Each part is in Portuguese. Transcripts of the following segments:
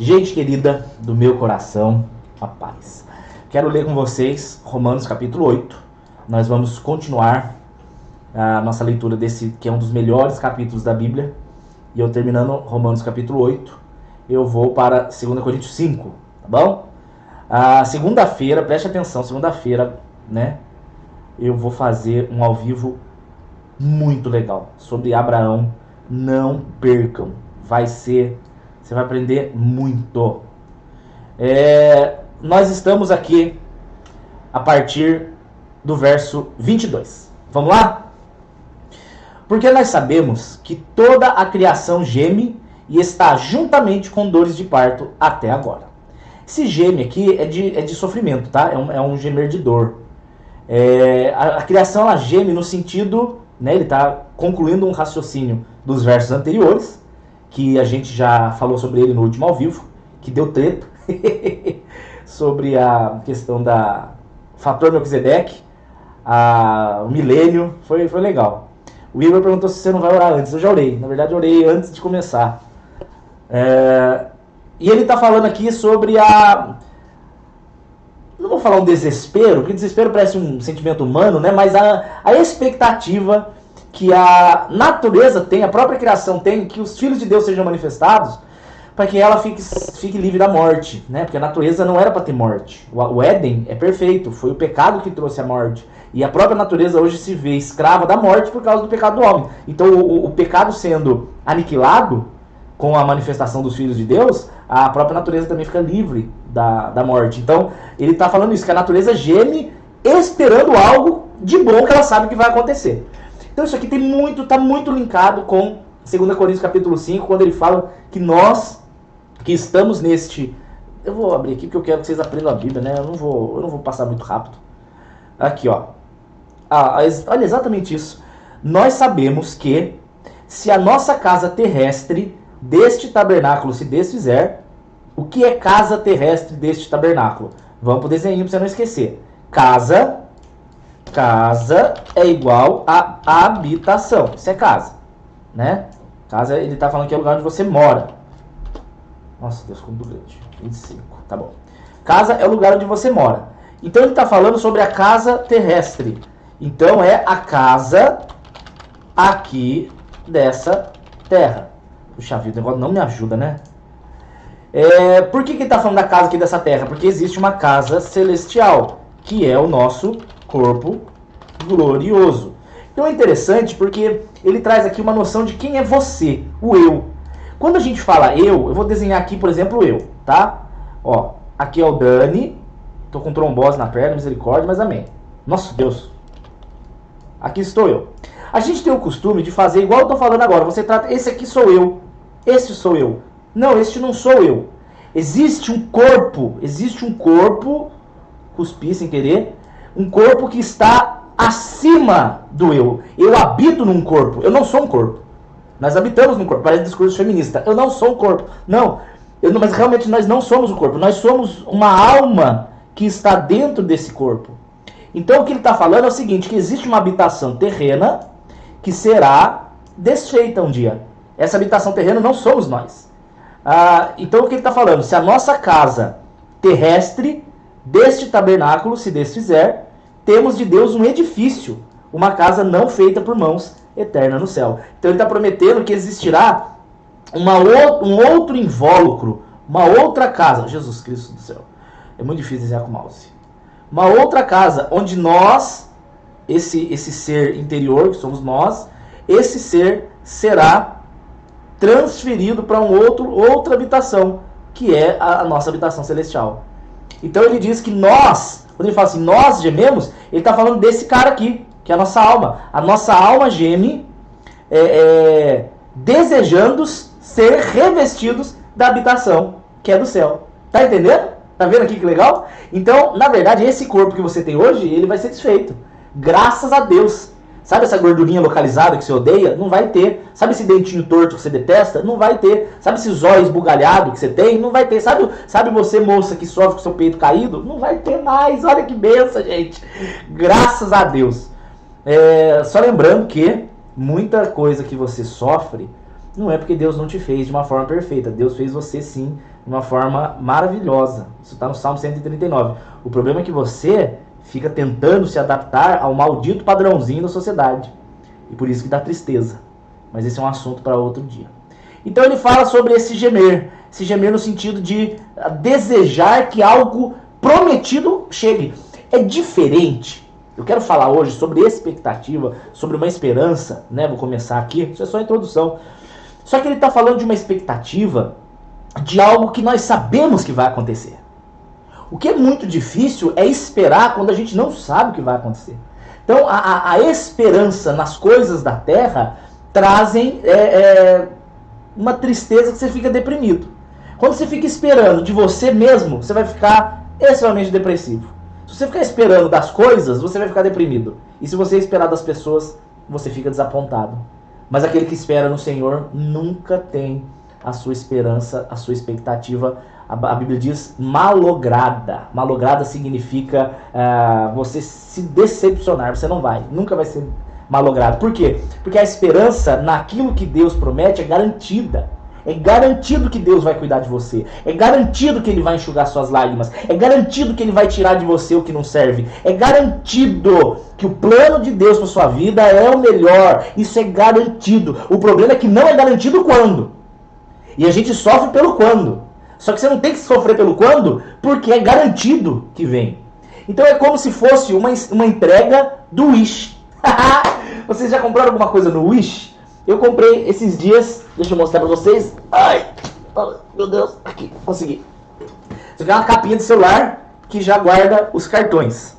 Gente querida do meu coração, a paz. Quero ler com vocês Romanos capítulo 8. Nós vamos continuar a nossa leitura desse, que é um dos melhores capítulos da Bíblia. E eu terminando Romanos capítulo 8, eu vou para 2 Coríntios 5, tá bom? Segunda-feira, preste atenção, segunda-feira, né? Eu vou fazer um ao vivo muito legal sobre Abraão. Não percam, você vai aprender muito. Nós estamos aqui a partir do verso 22. Vamos lá? Porque nós sabemos que toda a criação geme e está juntamente com dores de parto até agora. Esse geme aqui é de sofrimento, tá? É um gemer de dor. A criação ela geme no sentido, né, ele está concluindo um raciocínio dos versos anteriores, que a gente já falou sobre ele no último ao vivo, que deu treta, sobre a questão da fator Melquisedeque, o milênio, foi legal. O Igor perguntou se você não vai orar antes. Eu já orei, na verdade eu orei antes de começar. E ele está falando aqui sobre não vou falar um desespero, porque desespero parece um sentimento humano, né? Mas a expectativa que a natureza tem, a própria criação tem, que os filhos de Deus sejam manifestados, para que ela fique livre da morte, né? Porque a natureza não era para ter morte. O Éden é perfeito, foi o pecado que trouxe a morte. E a própria natureza hoje se vê escrava da morte por causa do pecado do homem. Então o pecado sendo aniquilado com a manifestação dos filhos de Deus, a própria natureza também fica livre da morte. Então ele está falando isso, que a natureza geme esperando algo de bom que ela sabe que vai acontecer. Então isso aqui está muito linkado com 2 Coríntios capítulo 5, quando ele fala que nós que estamos neste... Eu vou abrir aqui porque eu quero que vocês aprendam a Bíblia, né? Eu não vou passar muito rápido. Aqui, ó. Olha exatamente isso. Nós sabemos que se a nossa casa terrestre deste tabernáculo se desfizer, o que é casa terrestre deste tabernáculo? Vamos pro desenho para você não esquecer. Casa é igual a habitação. Isso é casa, né? Casa, ele está falando que é o lugar onde você mora. Nossa, Deus, como grande. 25, tá bom. Casa é o lugar onde você mora. Então ele está falando sobre a casa terrestre. Então é a casa aqui dessa terra. Puxa vida, o negócio não me ajuda, né? Por que ele está falando da casa aqui dessa terra? Porque existe uma casa celestial, que é o nosso corpo glorioso. Então é interessante porque ele traz aqui uma noção de quem é você, o eu. Quando a gente fala eu vou desenhar aqui, por exemplo, eu, tá? Ó, aqui é o Dani, tô com trombose na perna, misericórdia, mas amém. Nossa, Deus. Aqui estou eu. A gente tem o costume de fazer igual eu tô falando agora. Você trata, esse aqui sou eu, esse sou eu. Não, este não sou eu. Existe um corpo, cuspi sem querer, um corpo que está acima do eu. Eu habito num corpo, eu não sou um corpo. Nós habitamos num corpo, parece discurso feminista. Eu não sou um corpo. Não, mas realmente nós não somos um corpo. Nós somos uma alma que está dentro desse corpo. Então o que ele está falando é o seguinte, que existe uma habitação terrena que será desfeita um dia. Essa habitação terrena não somos nós. Então o que ele está falando? Se a nossa casa terrestre deste tabernáculo se desfizer, temos de Deus um edifício, uma casa não feita por mãos, eterna no céu. Então ele está prometendo que existirá um outro invólucro, uma outra casa. Jesus Cristo do céu. É muito difícil desenhar com o mouse. Uma outra casa, onde nós, esse ser interior, que somos nós, esse ser será transferido para outra habitação, que é a nossa habitação celestial. Então ele diz que nós, quando ele fala assim, nós gememos, ele está falando desse cara aqui, que é a nossa alma. A nossa alma geme desejando ser revestidos da habitação, que é do céu. Tá entendendo? Tá vendo aqui que legal? Então, na verdade, esse corpo que você tem hoje, ele vai ser desfeito. Graças a Deus. Sabe essa gordurinha localizada que você odeia? Não vai ter. Sabe esse dentinho torto que você detesta? Não vai ter. Sabe esse zóio esbugalhado que você tem? Não vai ter. Sabe você, moça, que sofre com seu peito caído? Não vai ter mais. Olha que benção, gente. Graças a Deus. Só lembrando que muita coisa que você sofre Não é porque Deus não te fez de uma forma perfeita. Deus fez você sim de uma forma maravilhosa. Isso está no Salmo 139. O problema é que você fica tentando se adaptar ao maldito padrãozinho da sociedade. E por isso que dá tristeza. Mas esse é um assunto para outro dia. Então ele fala sobre esse gemer. Esse gemer no sentido de desejar que algo prometido chegue. É diferente. Eu quero falar hoje sobre expectativa, sobre uma esperança, né? Vou começar aqui, isso é só a introdução. Só que ele está falando de uma expectativa de algo que nós sabemos que vai acontecer. O que é muito difícil é esperar quando a gente não sabe o que vai acontecer. Então, a esperança nas coisas da terra trazem uma tristeza que você fica deprimido. Quando você fica esperando de você mesmo, você vai ficar extremamente depressivo. Se você ficar esperando das coisas, você vai ficar deprimido. E se você esperar das pessoas, você fica desapontado. Mas aquele que espera no Senhor nunca tem a sua esperança, a sua expectativa, a Bíblia diz, malograda. Malograda significa você se decepcionar, você não vai, nunca vai ser malogrado. Por quê? Porque a esperança naquilo que Deus promete é garantida. É garantido que Deus vai cuidar de você. É garantido que Ele vai enxugar suas lágrimas. É garantido que Ele vai tirar de você o que não serve. É garantido que o plano de Deus para sua vida é o melhor. Isso é garantido. O problema é que não é garantido quando. E a gente sofre pelo quando. Só que você não tem que sofrer pelo quando, porque é garantido que vem. Então é como se fosse uma entrega do Wish. Vocês já compraram alguma coisa no Wish? Eu comprei esses dias, deixa eu mostrar pra vocês. Ai, meu Deus, aqui, consegui. Isso aqui é uma capinha de celular que já guarda os cartões.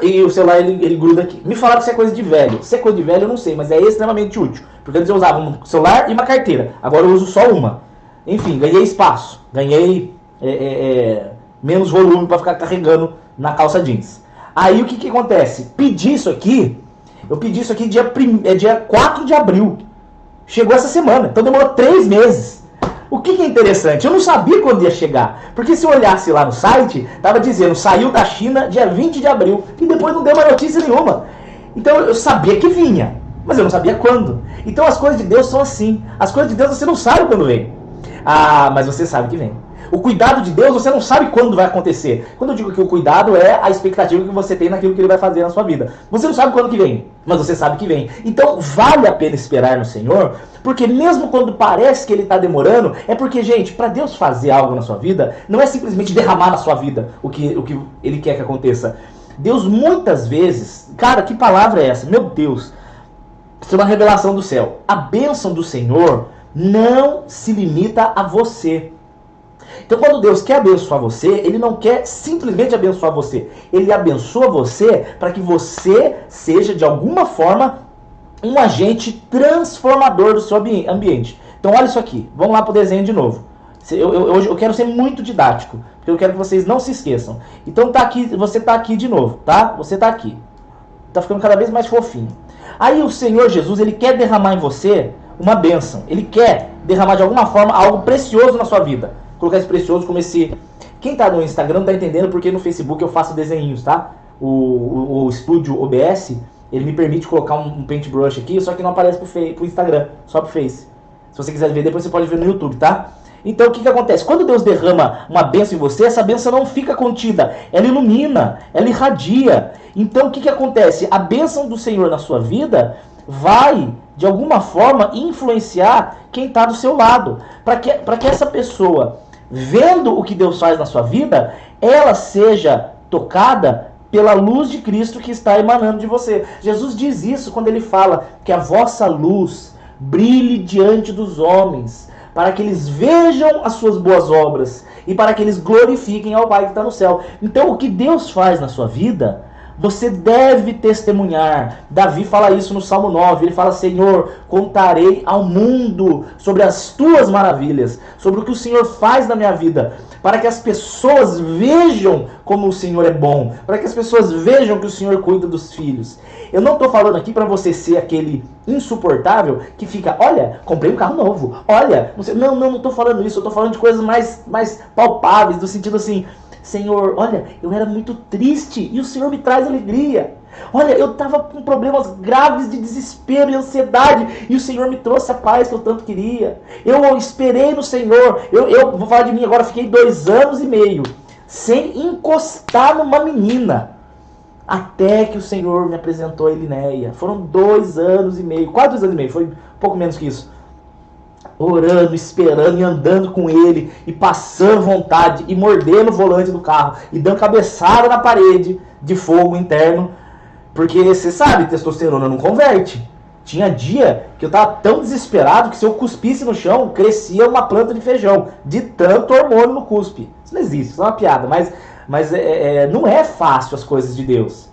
E o celular ele gruda aqui. Me falaram que isso é coisa de velho. Se é coisa de velho eu não sei, mas é extremamente útil. Porque antes eu usava um celular e uma carteira. Agora eu uso só uma. Enfim, ganhei espaço. Ganhei menos volume para ficar carregando na calça jeans. Aí o que acontece? Eu pedi isso aqui dia 4 de abril. Chegou essa semana, então demorou 3 meses. O que é interessante? Eu não sabia quando ia chegar. Porque se eu olhasse lá no site, estava dizendo, saiu da China dia 20 de abril. E depois não deu mais notícia nenhuma. Então eu sabia que vinha, mas eu não sabia quando. Então as coisas de Deus são assim. As coisas de Deus você não sabe quando vem. Mas você sabe que vem. O cuidado de Deus, você não sabe quando vai acontecer. Quando eu digo que o cuidado é a expectativa que você tem naquilo que Ele vai fazer na sua vida. Você não sabe quando que vem, mas você sabe que vem. Então vale a pena esperar no Senhor, porque mesmo quando parece que Ele está demorando, é porque, gente, para Deus fazer algo na sua vida, não é simplesmente derramar na sua vida o que Ele quer que aconteça. Deus muitas vezes, cara, que palavra é essa? Meu Deus, isso é uma revelação do céu. A bênção do Senhor não se limita a você. Então quando Deus quer abençoar você, Ele não quer simplesmente abençoar você. Ele abençoa você para que você seja de alguma forma um agente transformador do seu ambiente. Então olha isso aqui, vamos lá para o desenho de novo. Hoje eu quero ser muito didático, porque eu quero que vocês não se esqueçam. Então tá aqui, você tá aqui de novo, tá? Você tá aqui. Tá ficando cada vez mais fofinho. Aí o Senhor Jesus, Ele quer derramar em você uma bênção. Ele quer derramar de alguma forma algo precioso na sua vida. Colocar esse precioso como esse... Quem tá no Instagram não tá entendendo porque no Facebook eu faço desenhinhos, tá? O Studio OBS, ele me permite colocar um paintbrush aqui, só que não aparece pro Instagram, só pro Face. Se você quiser ver, depois você pode ver no YouTube, tá? Então o que acontece? Quando Deus derrama uma bênção em você, essa bênção não fica contida. Ela ilumina, ela irradia. Então o que acontece? A bênção do Senhor na sua vida vai, de alguma forma, influenciar quem está do seu lado. Para que essa pessoa, vendo o que Deus faz na sua vida, ela seja tocada pela luz de Cristo que está emanando de você. Jesus diz isso quando Ele fala que a vossa luz brilhe diante dos homens, para que eles vejam as suas boas obras e para que eles glorifiquem ao Pai que está no céu. Então o que Deus faz na sua vida, você deve testemunhar. Davi fala isso no Salmo 9. Ele fala, Senhor, contarei ao mundo sobre as tuas maravilhas, sobre o que o Senhor faz na minha vida, para que as pessoas vejam como o Senhor é bom, para que as pessoas vejam que o Senhor cuida dos filhos. Eu não estou falando aqui para você ser aquele insuportável que fica, olha, comprei um carro novo, olha, não estou falando isso, eu estou falando de coisas mais palpáveis, do sentido assim, Senhor, olha, eu era muito triste e o Senhor me traz alegria. Olha, eu estava com problemas graves de desespero e ansiedade, e o Senhor me trouxe a paz que eu tanto queria. Eu esperei no Senhor. Eu vou falar de mim agora, fiquei 2 anos e meio sem encostar numa menina, até que o Senhor me apresentou a Elinéia. Foram 2 anos e meio, quase 2 anos e meio, foi um pouco menos que isso. Orando, esperando e andando com ele, e passando vontade, e mordendo o volante do carro, e dando cabeçada na parede de fogo interno. Porque você sabe, testosterona não converte. Tinha dia que eu tava tão desesperado que se eu cuspisse no chão, crescia uma planta de feijão, de tanto hormônio no cuspe. Isso não existe, isso é uma piada, mas não é fácil as coisas de Deus.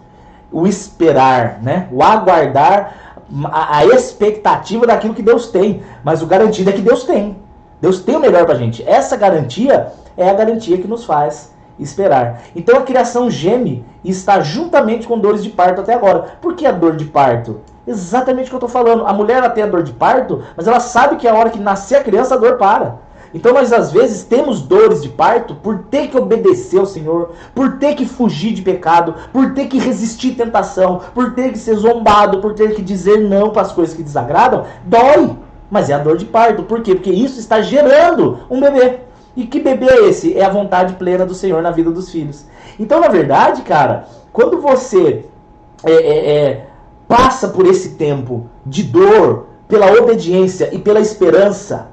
O esperar, né? O aguardar, a expectativa daquilo que Deus tem. Mas o garantido é que Deus tem. Deus tem o melhor pra gente. Essa garantia é a garantia que nos faz esperar. Então a criação geme e está juntamente com dores de parto até agora. Por que a dor de parto? Exatamente o que eu estou falando. A mulher ela tem a dor de parto, mas ela sabe que a hora que nascer a criança a dor para. Então nós às vezes temos dores de parto por ter que obedecer ao Senhor, por ter que fugir de pecado, por ter que resistir tentação, por ter que ser zombado, por ter que dizer não para as coisas que desagradam. Dói, mas é a dor de parto. Por quê? Porque isso está gerando um bebê. E que bebê é esse? É a vontade plena do Senhor na vida dos filhos. Então, na verdade, cara, quando você passa por esse tempo de dor, pela obediência e pela esperança,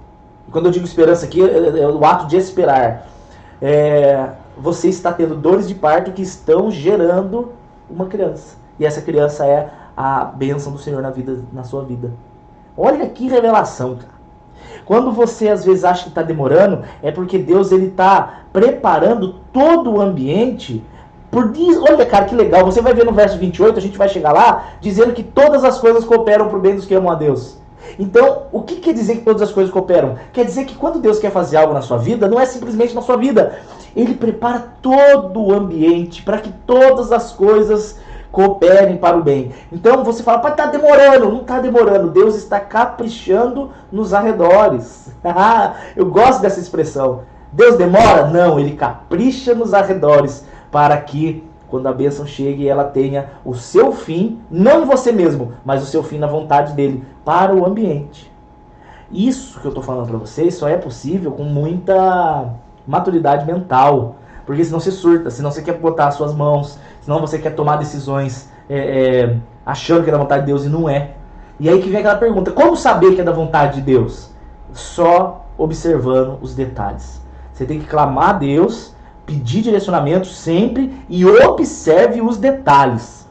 quando eu digo esperança aqui, é o ato de esperar, você está tendo dores de parto que estão gerando uma criança. E essa criança é a bênção do Senhor na sua vida. Olha que revelação, cara. Quando você às vezes acha que está demorando, é porque Deus está preparando todo o ambiente. Olha, cara, que legal. Você vai ver no verso 28, a gente vai chegar lá, dizendo que todas as coisas cooperam para o bem dos que amam a Deus. Então, o que quer dizer que todas as coisas cooperam? Quer dizer que quando Deus quer fazer algo na sua vida, não é simplesmente na sua vida. Ele prepara todo o ambiente para que todas as coisas cooperem para o bem. Então você fala, pai, está demorando. Não está demorando. Deus está caprichando nos arredores. Eu gosto dessa expressão. Deus demora? Não, ele capricha nos arredores para que quando a bênção chegue, ela tenha o seu fim, não em você mesmo, mas o seu fim na vontade dele, para o ambiente. Isso que eu estou falando para vocês só é possível com muita maturidade mental. Porque senão você surta, senão você quer botar as suas mãos, senão você quer tomar decisões achando que é da vontade de Deus e não é. E aí que vem aquela pergunta, como saber que é da vontade de Deus? Só observando os detalhes. Você tem que clamar a Deus, pedir direcionamento sempre e observe os detalhes.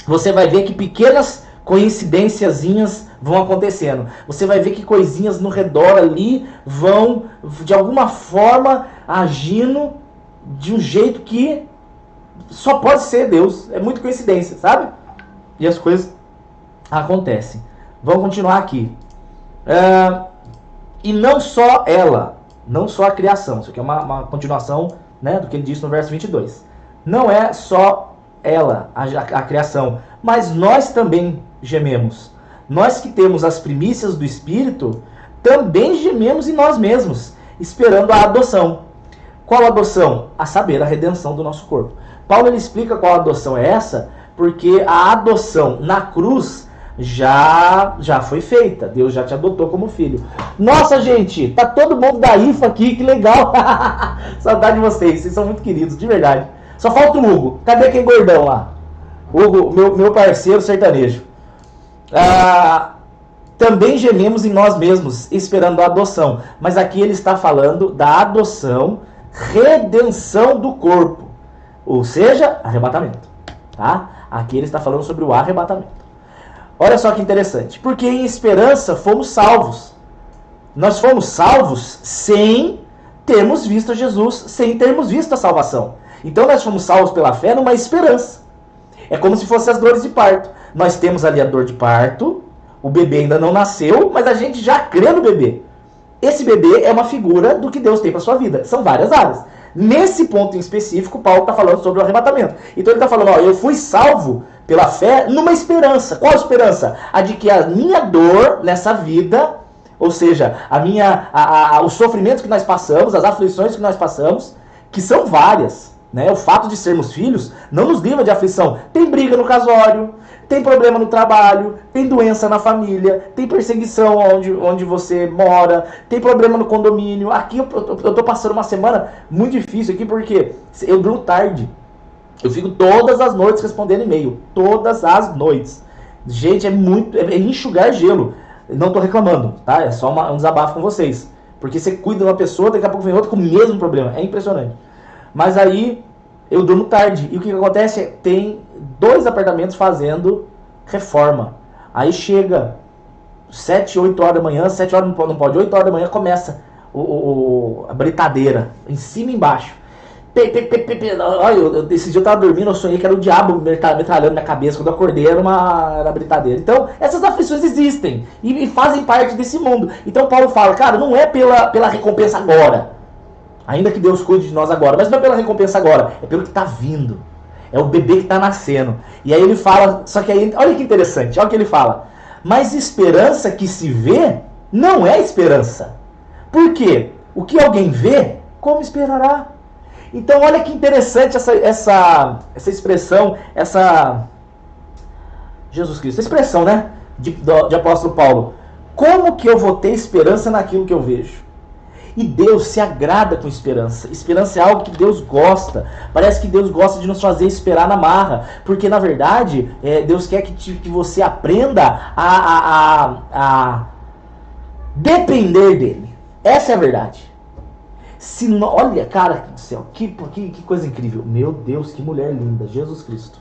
Você vai ver que pequenas coincidênciazinhas vão acontecendo. Você vai ver que coisinhas no redor ali vão, de alguma forma, agindo de um jeito que só pode ser Deus. É muita coincidência, sabe? E as coisas acontecem. Vamos continuar aqui. E não só ela, não só a criação. Isso aqui é uma continuação, né, do que ele disse no verso 22. Não é só ela, a criação, mas nós também gememos. Nós que temos as primícias do Espírito, também gememos em nós mesmos, esperando a adoção. Qual adoção? A saber, a redenção do nosso corpo. Paulo ele explica qual adoção é essa, porque a adoção na cruz já foi feita. Deus já te adotou como filho. Nossa, gente, tá todo mundo da IFA aqui, que legal. Saudade de vocês são muito queridos, de verdade. Só falta o Hugo. Cadê aquele gordão lá? Hugo, meu parceiro sertanejo. Também gememos em nós mesmos, esperando a adoção. Mas aqui ele está falando da adoção, redenção do corpo. Ou seja, arrebatamento. Tá? Aqui ele está falando sobre o arrebatamento. Olha só que interessante. Porque em esperança fomos salvos. Nós fomos salvos sem termos visto Jesus, sem termos visto a salvação. Então nós fomos salvos pela fé numa esperança. É como se fossem as dores de parto. Nós temos ali a dor de parto, o bebê ainda não nasceu, mas a gente já crê no bebê. Esse bebê é uma figura do que Deus tem para sua vida. São várias áreas. Nesse ponto em específico, Paulo está falando sobre o arrebatamento. Então ele está falando, eu fui salvo pela fé numa esperança. Qual a esperança? A de que a minha dor nessa vida, ou seja, os sofrimentos que nós passamos, as aflições que nós passamos, que são várias. né? O fato de sermos filhos não nos livra de aflição. Tem briga no casório, tem problema no trabalho, tem doença na família, tem perseguição onde você mora, tem problema no condomínio. Aqui eu tô passando uma semana muito difícil aqui porque eu durmo tarde. Eu fico todas as noites respondendo e-mail. Todas as noites. Gente, é enxugar gelo. Não tô reclamando, tá? É só um desabafo com vocês. Porque você cuida de uma pessoa, daqui a pouco vem outra com o mesmo problema. É impressionante. Mas aí eu durmo tarde. E o que acontece? Tem 2 apartamentos fazendo reforma. Aí chega 7, 8 horas da manhã, 7 horas não pode, 8 horas da manhã começa a britadeira, em cima e embaixo. Olha, esse dia eu tava dormindo, eu sonhei que era o diabo metralhando minha cabeça. Quando eu acordei era britadeira. Então, essas aflições existem e fazem parte desse mundo. Então Paulo fala, cara, não é pela recompensa agora. Ainda que Deus cuide de nós agora, mas não é pela recompensa agora, é pelo que está vindo. É o bebê que está nascendo. E aí ele fala, só que aí, olha que interessante, olha o que ele fala. Mas esperança que se vê não é esperança. Por quê? O que alguém vê, como esperará? Então olha que interessante essa expressão, Jesus Cristo, essa expressão, né, de apóstolo Paulo. Como que eu vou ter esperança naquilo que eu vejo? E Deus se agrada com esperança. Esperança é algo que Deus gosta. Parece que Deus gosta de nos fazer esperar na marra. Porque, na verdade, Deus quer que você aprenda a depender dEle. Essa é a verdade. Olha, cara do céu, que coisa incrível. Meu Deus, que mulher linda. Jesus Cristo.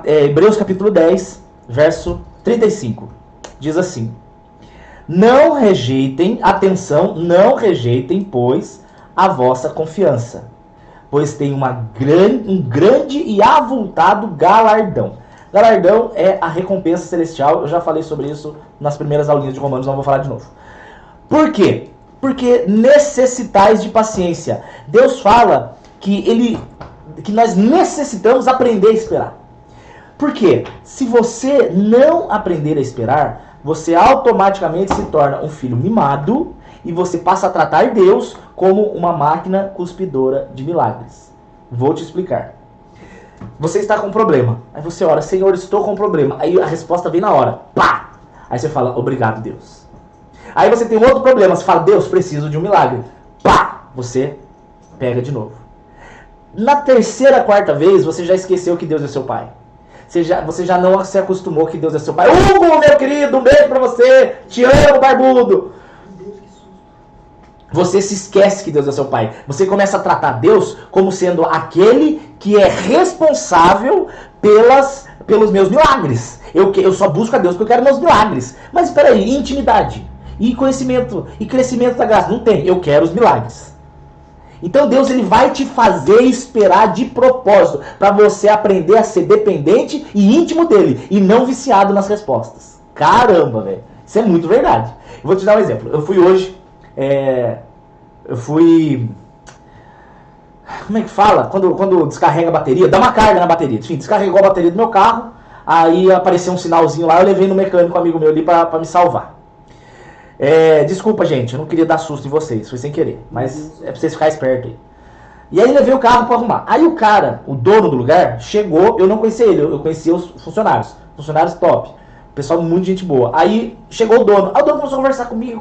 Hebreus capítulo 10, verso 35. Diz assim: não rejeitem, atenção, não rejeitem, pois, a vossa confiança, pois tem um grande e avultado galardão. Galardão é a recompensa celestial, eu já falei sobre isso nas primeiras aulinhas de Romanos, não vou falar de novo. Por quê? Porque necessitais de paciência. Deus fala que nós necessitamos aprender a esperar. Por quê? Se você não aprender a esperar, você automaticamente se torna um filho mimado e você passa a tratar Deus como uma máquina cuspidora de milagres. Vou te explicar. Você está com um problema. Aí você ora, Senhor, estou com um problema. Aí a resposta vem na hora. Pá! Aí você fala, obrigado, Deus. Aí você tem outro problema. Você fala, Deus, preciso de um milagre. Pá! Você pega de novo. Na 3ª, 4ª vez, você já esqueceu que Deus é seu pai. Você já não se acostumou que Deus é seu pai. Hugo, meu querido, um beijo pra você. Te amo, barbudo. Você se esquece que Deus é seu pai. Você começa a tratar Deus como sendo aquele que é responsável pelos meus milagres. Eu só busco a Deus porque eu quero meus milagres. Mas espera aí, intimidade, e conhecimento, e crescimento da graça. Não tem, eu quero os milagres. Então Deus ele vai te fazer esperar de propósito, para você aprender a ser dependente e íntimo dele, e não viciado nas respostas. Caramba, velho. Isso é muito verdade. Eu vou te dar um exemplo. Eu fui hoje, como é que fala? Quando descarrega a bateria, dá uma carga na bateria. Enfim, descarregou a bateria do meu carro, aí apareceu um sinalzinho lá, eu levei no mecânico, amigo meu ali, para me salvar. Desculpa, gente, eu não queria dar susto em vocês, foi sem querer, mas é pra vocês ficarem espertos aí. E aí levei o carro pra arrumar. Aí o cara, o dono do lugar, chegou, eu não conhecia ele, eu conhecia os funcionários top, pessoal muito gente boa. Aí chegou o dono, aí o dono começou a conversar comigo,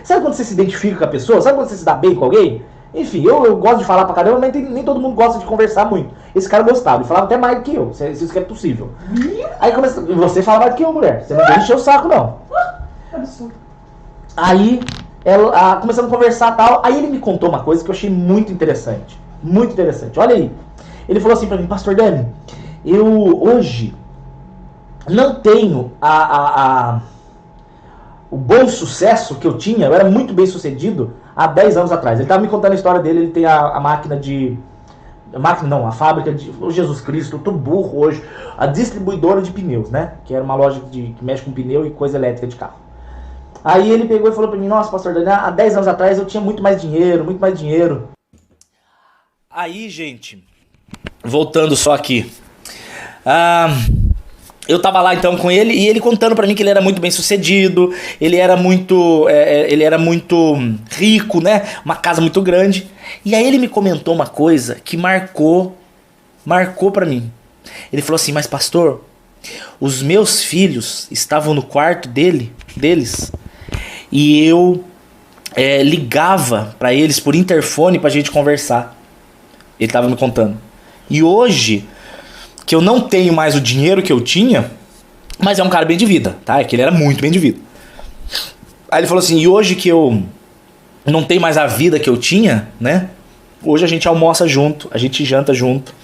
sabe quando você se identifica com a pessoa? Sabe quando você se dá bem com alguém? Enfim, eu gosto de falar pra caramba, mas nem todo mundo gosta de conversar muito. Esse cara gostava, ele falava até mais do que eu, se isso que é possível. Aí você fala mais do que eu, mulher, você não vai encher o saco não. Absurdo. Aí, começamos a conversar e tal. Aí ele me contou uma coisa que eu achei muito interessante. Muito interessante. Olha aí. Ele falou assim pra mim, Pastor Dani, eu hoje não tenho o bom sucesso que eu tinha. Eu era muito bem sucedido há 10 anos atrás. Ele estava me contando a história dele. Ele tem a fábrica de Jesus Cristo, eu tô burro hoje. A distribuidora de pneus, né? Que era uma loja que mexe com pneu e coisa elétrica de carro. Aí ele pegou e falou pra mim, nossa, Pastor Dani, há 10 anos atrás eu tinha muito mais dinheiro. Aí, gente, voltando só aqui. eu tava lá então com ele e ele contando pra mim que ele era muito bem sucedido, ele era muito rico, né? Uma casa muito grande. E aí ele me comentou uma coisa que marcou pra mim. Ele falou assim: mas pastor, os meus filhos estavam no quarto deles e eu ligava pra eles por interfone pra gente conversar. Ele tava me contando. E hoje, que eu não tenho mais o dinheiro que eu tinha, mas é um cara bem de vida, tá? É que ele era muito bem de vida. Aí ele falou assim: e hoje que eu não tenho mais a vida que eu tinha, né? Hoje a gente almoça junto, a gente janta junto.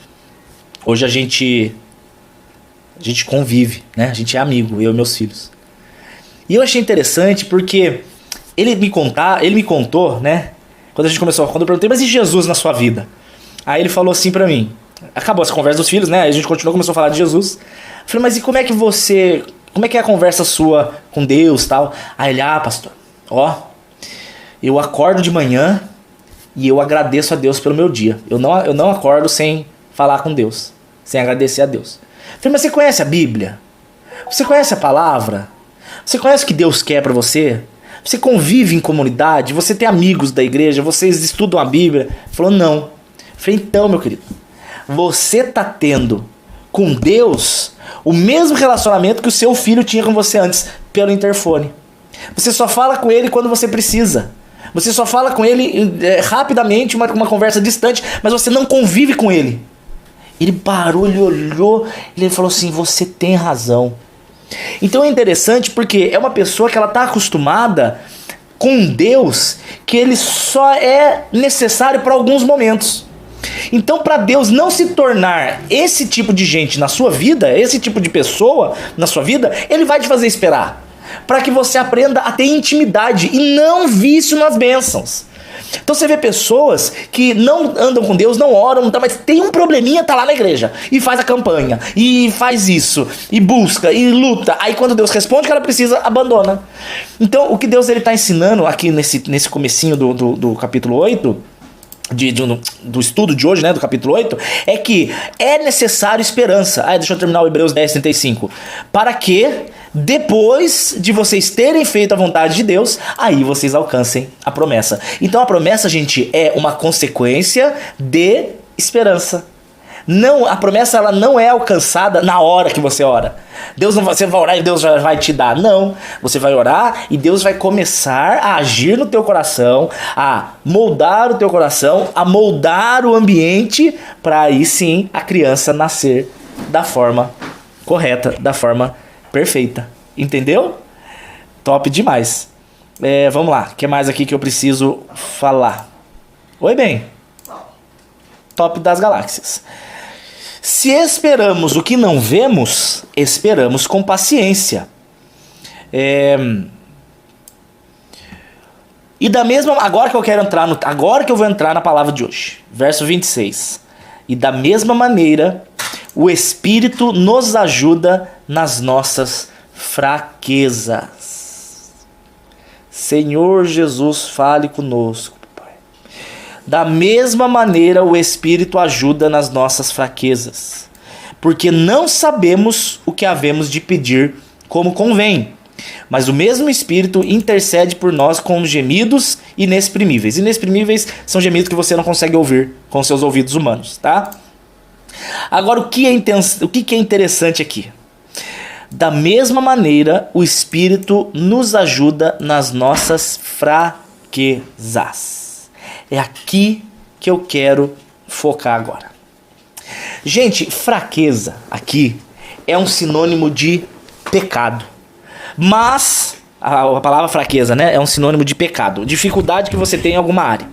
Hoje a gente convive, né? A gente é amigo, eu e meus filhos. E eu achei interessante porque ele me contou, né? Quando eu perguntei: mas e Jesus na sua vida? Aí ele falou assim pra mim, acabou essa conversa dos filhos, né? Aí a gente começou a falar de Jesus. Eu falei: mas e como é que é a conversa sua com Deus, tal? Aí ele: pastor, eu acordo de manhã e eu agradeço a Deus pelo meu dia. Eu não acordo sem falar com Deus, sem agradecer a Deus. Eu falei: mas você conhece a Bíblia? Você conhece a palavra? Você conhece o que Deus quer pra você? Você convive em comunidade? Você tem amigos da igreja? Vocês estudam a Bíblia? Ele falou: não. Eu falei: então, meu querido, você tá tendo com Deus o mesmo relacionamento que o seu filho tinha com você antes, pelo interfone. Você só fala com ele quando você precisa. Você só fala com ele rapidamente, uma conversa distante, mas você não convive com ele. Ele parou, ele olhou, ele falou assim: você tem razão. Então é interessante porque é uma pessoa que ela está acostumada com um Deus que ele só é necessário para alguns momentos. Então, para Deus não se tornar esse tipo de gente na sua vida, esse tipo de pessoa na sua vida, ele vai te fazer esperar, para que você aprenda a ter intimidade e não vício nas bênçãos. Então você vê pessoas que não andam com Deus, não oram, mas tem um probleminha, tá lá na igreja e faz a campanha, e faz isso, e busca, e luta. Aí quando Deus responde que ela precisa, abandona. Então o que Deus está ensinando aqui nesse comecinho do capítulo 8, do estudo de hoje, né, do capítulo 8, é que é necessário esperança. Deixa eu terminar o Hebreus 10:35. Para que, depois de vocês terem feito a vontade de Deus, aí vocês alcancem a promessa. Então a promessa, gente, é uma consequência de esperança. Não, a promessa ela não é alcançada na hora que você ora. Você vai orar e Deus já vai te dar. Não, você vai orar e Deus vai começar a agir no teu coração, a moldar o teu coração, a moldar o ambiente, para aí sim a criança nascer da forma correta, da forma perfeita. Entendeu? Top demais. Vamos lá, o que mais aqui que eu preciso falar? Oi, bem. Top das galáxias. Se esperamos o que não vemos, esperamos com paciência. E da mesma, agora que eu vou entrar na palavra de hoje, verso 26. E da mesma maneira, o Espírito nos ajuda nas nossas fraquezas. Senhor Jesus, fale conosco. Da mesma maneira, o Espírito ajuda nas nossas fraquezas, porque não sabemos o que havemos de pedir como convém, mas o mesmo Espírito intercede por nós com gemidos inexprimíveis. Inexprimíveis são gemidos que você não consegue ouvir com seus ouvidos humanos, tá? Agora, o que é interessante aqui? Da mesma maneira, o Espírito nos ajuda nas nossas fraquezas. É aqui que eu quero focar agora. Gente, fraqueza aqui é um sinônimo de pecado. Mas a palavra fraqueza, né, é um sinônimo de pecado, dificuldade que você tem em alguma área.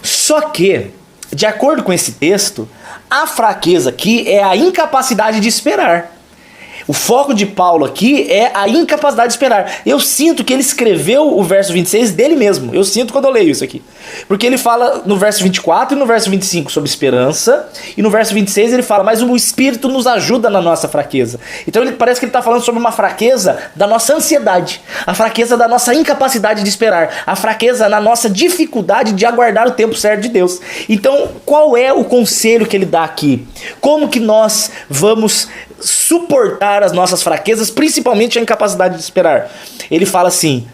Só que, de acordo com esse texto, a fraqueza aqui é a incapacidade de esperar. O foco de Paulo aqui é a incapacidade de esperar. Eu sinto que ele escreveu o verso 26 dele mesmo. Eu sinto quando eu leio isso aqui. Porque ele fala no verso 24 e no verso 25 sobre esperança. E no verso 26 ele fala: mas o Espírito nos ajuda na nossa fraqueza. Então parece que ele está falando sobre uma fraqueza da nossa ansiedade. A fraqueza da nossa incapacidade de esperar. A fraqueza na nossa dificuldade de aguardar o tempo certo de Deus. Então qual é o conselho que ele dá aqui? Como que nós vamos suportar as nossas fraquezas, principalmente a incapacidade de esperar. Ele fala assim,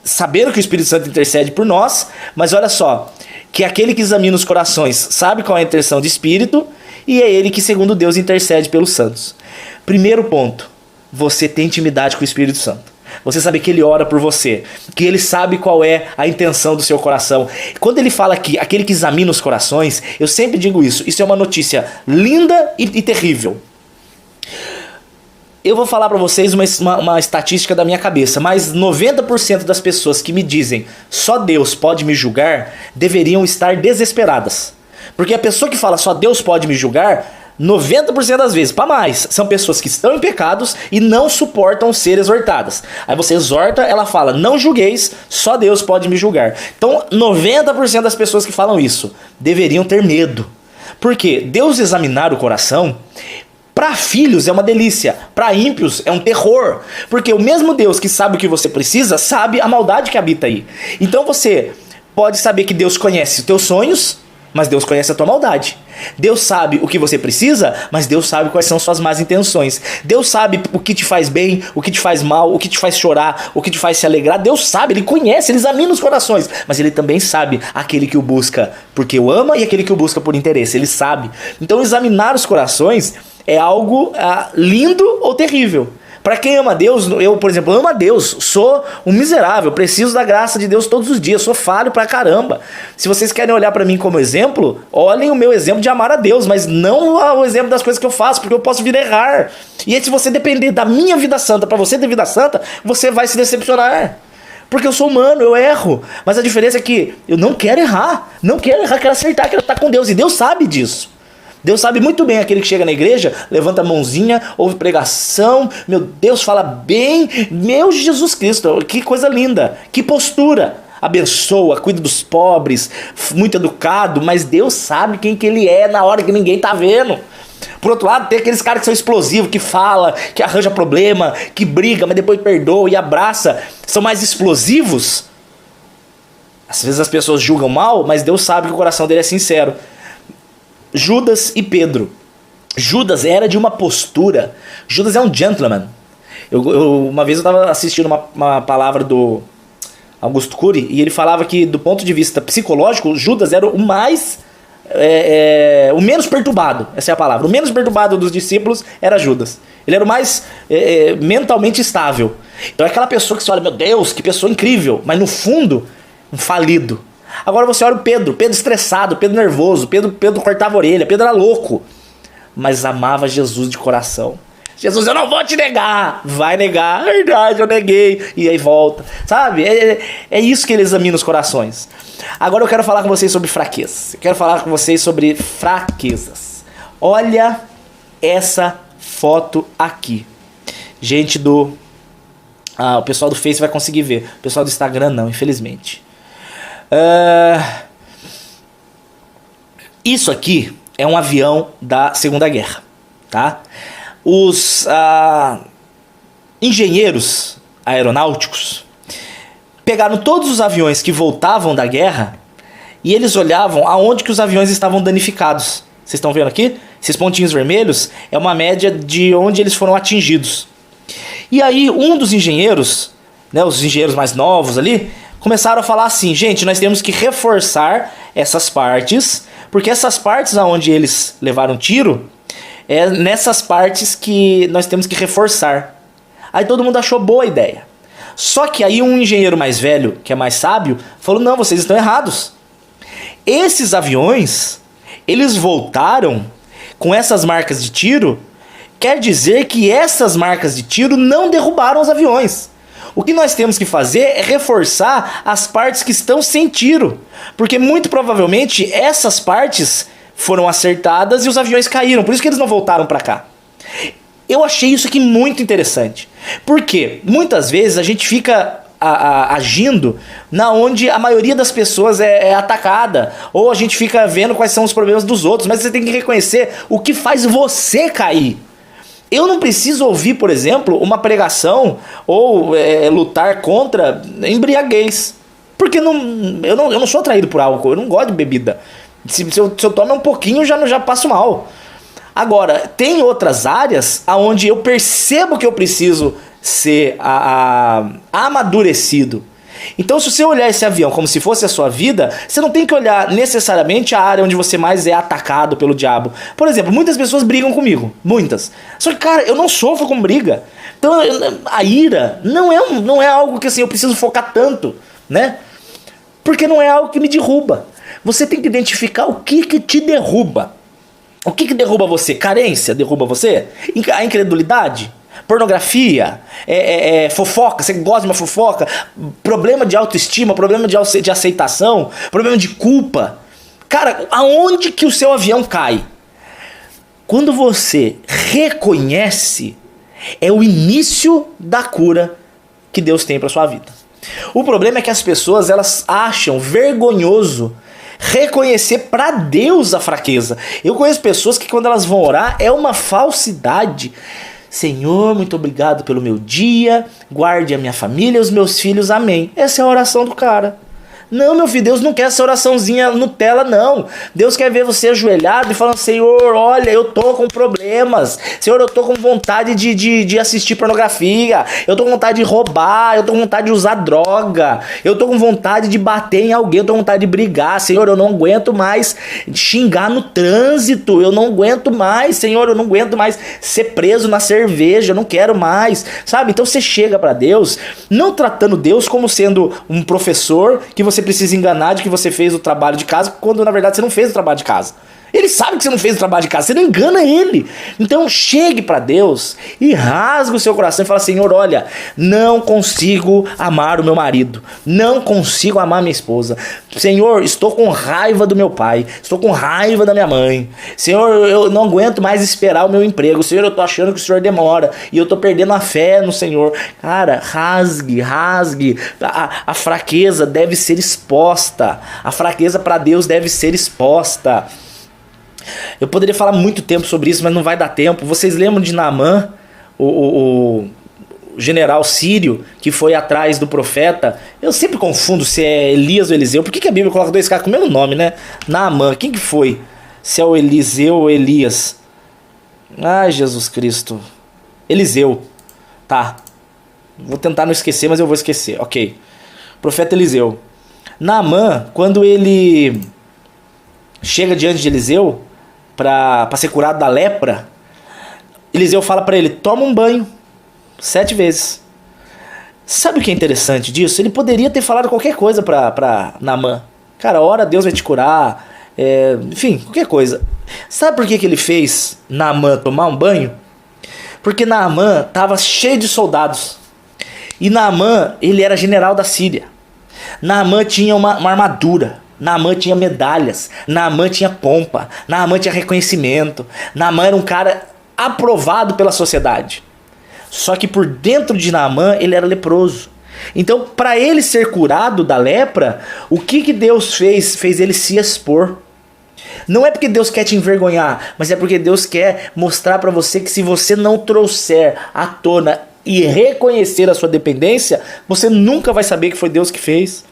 sabendo que o Espírito Santo intercede por nós, mas olha só, que aquele que examina os corações sabe qual é a intenção de Espírito, e é ele que, segundo Deus, intercede pelos santos. Primeiro ponto, você tem intimidade com o Espírito Santo. Você sabe que ele ora por você, que ele sabe qual é a intenção do seu coração. Quando ele fala aqui, aquele que examina os corações, eu sempre digo isso é uma notícia linda e terrível. Eu vou falar para vocês uma estatística da minha cabeça, mas 90% das pessoas que me dizem só Deus pode me julgar, deveriam estar desesperadas. Porque a pessoa que fala só Deus pode me julgar, 90% das vezes, para mais, são pessoas que estão em pecados e não suportam ser exortadas. Aí você exorta, ela fala, não julgueis, só Deus pode me julgar. Então 90% das pessoas que falam isso deveriam ter medo. Porque Deus examinar o coração, para filhos é uma delícia, para ímpios é um terror. Porque o mesmo Deus que sabe o que você precisa, sabe a maldade que habita aí. Então você pode saber que Deus conhece os teus sonhos, mas Deus conhece a tua maldade. Deus sabe o que você precisa, mas Deus sabe quais são suas más intenções. Deus sabe o que te faz bem, o que te faz mal, o que te faz chorar, o que te faz se alegrar. Deus sabe, Ele conhece, Ele examina os corações. Mas Ele também sabe aquele que o busca porque o ama e aquele que o busca por interesse. Ele sabe. Então examinar os corações é algo lindo ou terrível. Para quem ama Deus, eu, por exemplo, amo a Deus, sou um miserável, preciso da graça de Deus todos os dias, sou falho pra caramba. Se vocês querem olhar pra mim como exemplo, olhem o meu exemplo de amar a Deus, mas não o exemplo das coisas que eu faço, porque eu posso vir a errar. E aí, se você depender da minha vida santa pra você ter vida santa, você vai se decepcionar. Porque eu sou humano, eu erro. Mas a diferença é que eu não quero errar, quero acertar, quero estar com Deus, e Deus sabe disso. Deus sabe muito bem aquele que chega na igreja, levanta a mãozinha, ouve pregação, meu Deus, fala bem, meu Jesus Cristo, que coisa linda, que postura, abençoa, cuida dos pobres, muito educado, mas Deus sabe quem que ele é na hora que ninguém tá vendo. Por outro lado, tem aqueles caras que são explosivos, que fala, que arranja problema, que briga, mas depois perdoa e abraça, são mais explosivos. Às vezes as pessoas julgam mal, mas Deus sabe que o coração dele é sincero. Judas e Pedro. Judas era de uma postura. Judas é um gentleman. Uma vez eu estava assistindo uma palavra do Augusto Cury, e ele falava que, do ponto de vista psicológico, Judas era o mais... o menos perturbado. Essa é a palavra. O menos perturbado dos discípulos era Judas. Ele era o mais mentalmente estável. Então é aquela pessoa que você olha, meu Deus, que pessoa incrível, mas no fundo, um falido. Agora você olha o Pedro estressado, Pedro nervoso, Pedro cortava a orelha, Pedro era louco, mas amava Jesus de coração. Jesus, eu não vou te negar. Vai negar, verdade, eu neguei. E aí volta, sabe? É isso que ele examina os corações. Agora eu quero falar com vocês sobre fraquezas. Eu quero falar com vocês sobre fraquezas. Olha essa foto aqui. Gente o pessoal do Face vai conseguir ver. O pessoal do Instagram não, infelizmente. Isso aqui é um avião da Segunda Guerra, tá? Os engenheiros aeronáuticos pegaram todos os aviões que voltavam da guerra e eles olhavam aonde que os aviões estavam danificados. Vocês estão vendo aqui? Esses pontinhos vermelhos é uma média de onde eles foram atingidos. E aí um dos engenheiros, né, os engenheiros mais novos ali, começaram a falar assim, gente, nós temos que reforçar essas partes, porque essas partes aonde eles levaram tiro, é nessas partes que nós temos que reforçar. Aí todo mundo achou boa a ideia. Só que aí um engenheiro mais velho, que é mais sábio, falou, não, vocês estão errados. Esses aviões, eles voltaram com essas marcas de tiro, quer dizer que essas marcas de tiro não derrubaram os aviões. O que nós temos que fazer é reforçar as partes que estão sem tiro, porque muito provavelmente essas partes foram acertadas e os aviões caíram, por isso que eles não voltaram para cá. Eu achei isso aqui muito interessante, porque muitas vezes a gente fica agindo na onde a maioria das pessoas é atacada, ou a gente fica vendo quais são os problemas dos outros, mas você tem que reconhecer o que faz você cair. Eu não preciso ouvir, por exemplo, uma pregação ou lutar contra embriaguez. Porque eu não sou atraído por álcool, eu não gosto de bebida. Se eu tomo um pouquinho, já passo mal. Agora, tem outras áreas onde eu percebo que eu preciso ser amadurecido. Então, se você olhar esse avião como se fosse a sua vida, você não tem que olhar necessariamente a área onde você mais é atacado pelo diabo. Por exemplo, muitas pessoas brigam comigo, muitas. Só que, cara, eu não sofro com briga. Então, a ira não é algo que assim, eu preciso focar tanto, né? Porque não é algo que me derruba. Você tem que identificar o que te derruba. O que derruba você? Carência derruba você? A incredulidade? Pornografia? Fofoca? Você gosta de uma fofoca? Problema de autoestima? Problema de aceitação? Problema de culpa? Cara, aonde que o seu avião cai? Quando você reconhece, é o início da cura que Deus tem para sua vida. O problema é que as pessoas, elas acham vergonhoso reconhecer para Deus a fraqueza. Eu conheço pessoas que quando elas vão orar é uma falsidade. Senhor, muito obrigado pelo meu dia, guarde a minha família e os meus filhos, amém. Essa é a oração do cara. Não, meu filho, Deus não quer essa oraçãozinha Nutella, não. Deus quer ver você ajoelhado e falando, Senhor, olha, eu tô com problemas. Senhor, eu tô com vontade de assistir pornografia. Eu tô com vontade de roubar. Eu tô com vontade de usar droga. Eu tô com vontade de bater em alguém. Eu tô com vontade de brigar. Senhor, eu não aguento mais xingar no trânsito. Eu não aguento mais, Senhor, eu não aguento mais ser preso na cerveja. Eu não quero mais, sabe? Então você chega pra Deus, não tratando Deus como sendo um professor que você precisa enganar de que você fez o trabalho de casa, quando na verdade você não fez o trabalho de casa. Ele sabe que você não fez o trabalho de casa, você não engana ele. Então chegue para Deus e rasgue o seu coração e fala, Senhor, olha, não consigo amar o meu marido, não consigo amar minha esposa. Senhor, estou com raiva do meu pai, estou com raiva da minha mãe. Senhor, eu não aguento mais esperar o meu emprego. Senhor, eu tô achando que o Senhor demora e eu tô perdendo a fé no Senhor. Cara, rasgue. A fraqueza deve ser exposta. A fraqueza para Deus deve ser exposta. Eu poderia falar muito tempo sobre isso, mas não vai dar tempo. Vocês lembram de Naamã, o general sírio que foi atrás do profeta? Eu sempre confundo se é Elias ou Eliseu. Por que a Bíblia coloca dois caras com o mesmo nome, né? Naamã, quem que foi? Se é o Eliseu ou Elias? Ai, Jesus Cristo. Eliseu. Tá. Vou tentar não esquecer, mas eu vou esquecer. Ok. Profeta Eliseu. Naamã, quando ele chega diante de Eliseu para ser curado da lepra, Eliseu fala para ele, toma um banho 7 vezes. Sabe o que é interessante disso? Ele poderia ter falado qualquer coisa para Naamã. Cara, ora, Deus vai te curar. Enfim, qualquer coisa. Sabe por que ele fez Naamã tomar um banho? Porque Naamã estava cheio de soldados. E Naamã, ele era general da Síria. Naamã tinha uma armadura. Naamã tinha medalhas, Naamã tinha pompa, Naamã tinha reconhecimento, Naamã era um cara aprovado pela sociedade. Só que por dentro de Naamã ele era leproso. Então, para ele ser curado da lepra, o que Deus fez? Fez ele se expor. Não é porque Deus quer te envergonhar, mas é porque Deus quer mostrar para você que se você não trouxer à tona e reconhecer a sua dependência, você nunca vai saber que foi Deus que fez.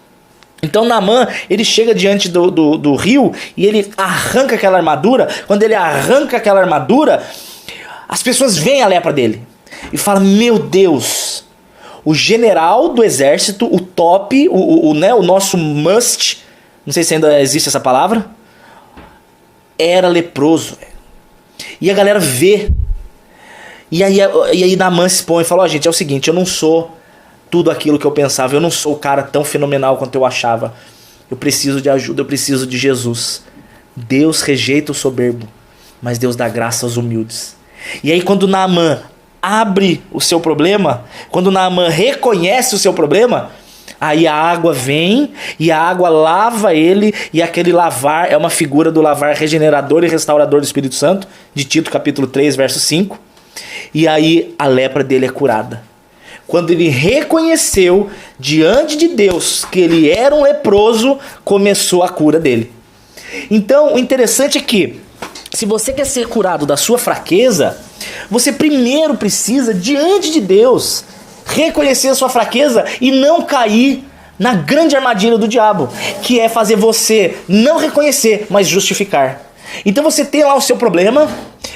Então Naamã, ele chega diante do rio e ele arranca aquela armadura. Quando ele arranca aquela armadura, as pessoas veem a lepra dele e falam, meu Deus, o general do exército, o top, o nosso must, não sei se ainda existe essa palavra, era leproso. E a galera vê. E aí Naamã se expõe e fala, gente, é o seguinte, eu não sou tudo aquilo que eu pensava, eu não sou o cara tão fenomenal quanto eu achava. Eu preciso de ajuda, eu preciso de Jesus. Deus rejeita o soberbo, mas Deus dá graça aos humildes. E aí quando Naamã abre o seu problema, quando Naamã reconhece o seu problema, aí a água vem e a água lava ele, e aquele lavar é uma figura do lavar regenerador e restaurador do Espírito Santo, de Tito capítulo 3, verso 5. E aí a lepra dele é curada. Quando ele reconheceu diante de Deus que ele era um leproso, começou a cura dele. Então, o interessante é que, se você quer ser curado da sua fraqueza, você primeiro precisa, diante de Deus, reconhecer a sua fraqueza e não cair na grande armadilha do diabo, que é fazer você não reconhecer, mas justificar. Então você tem lá o seu problema,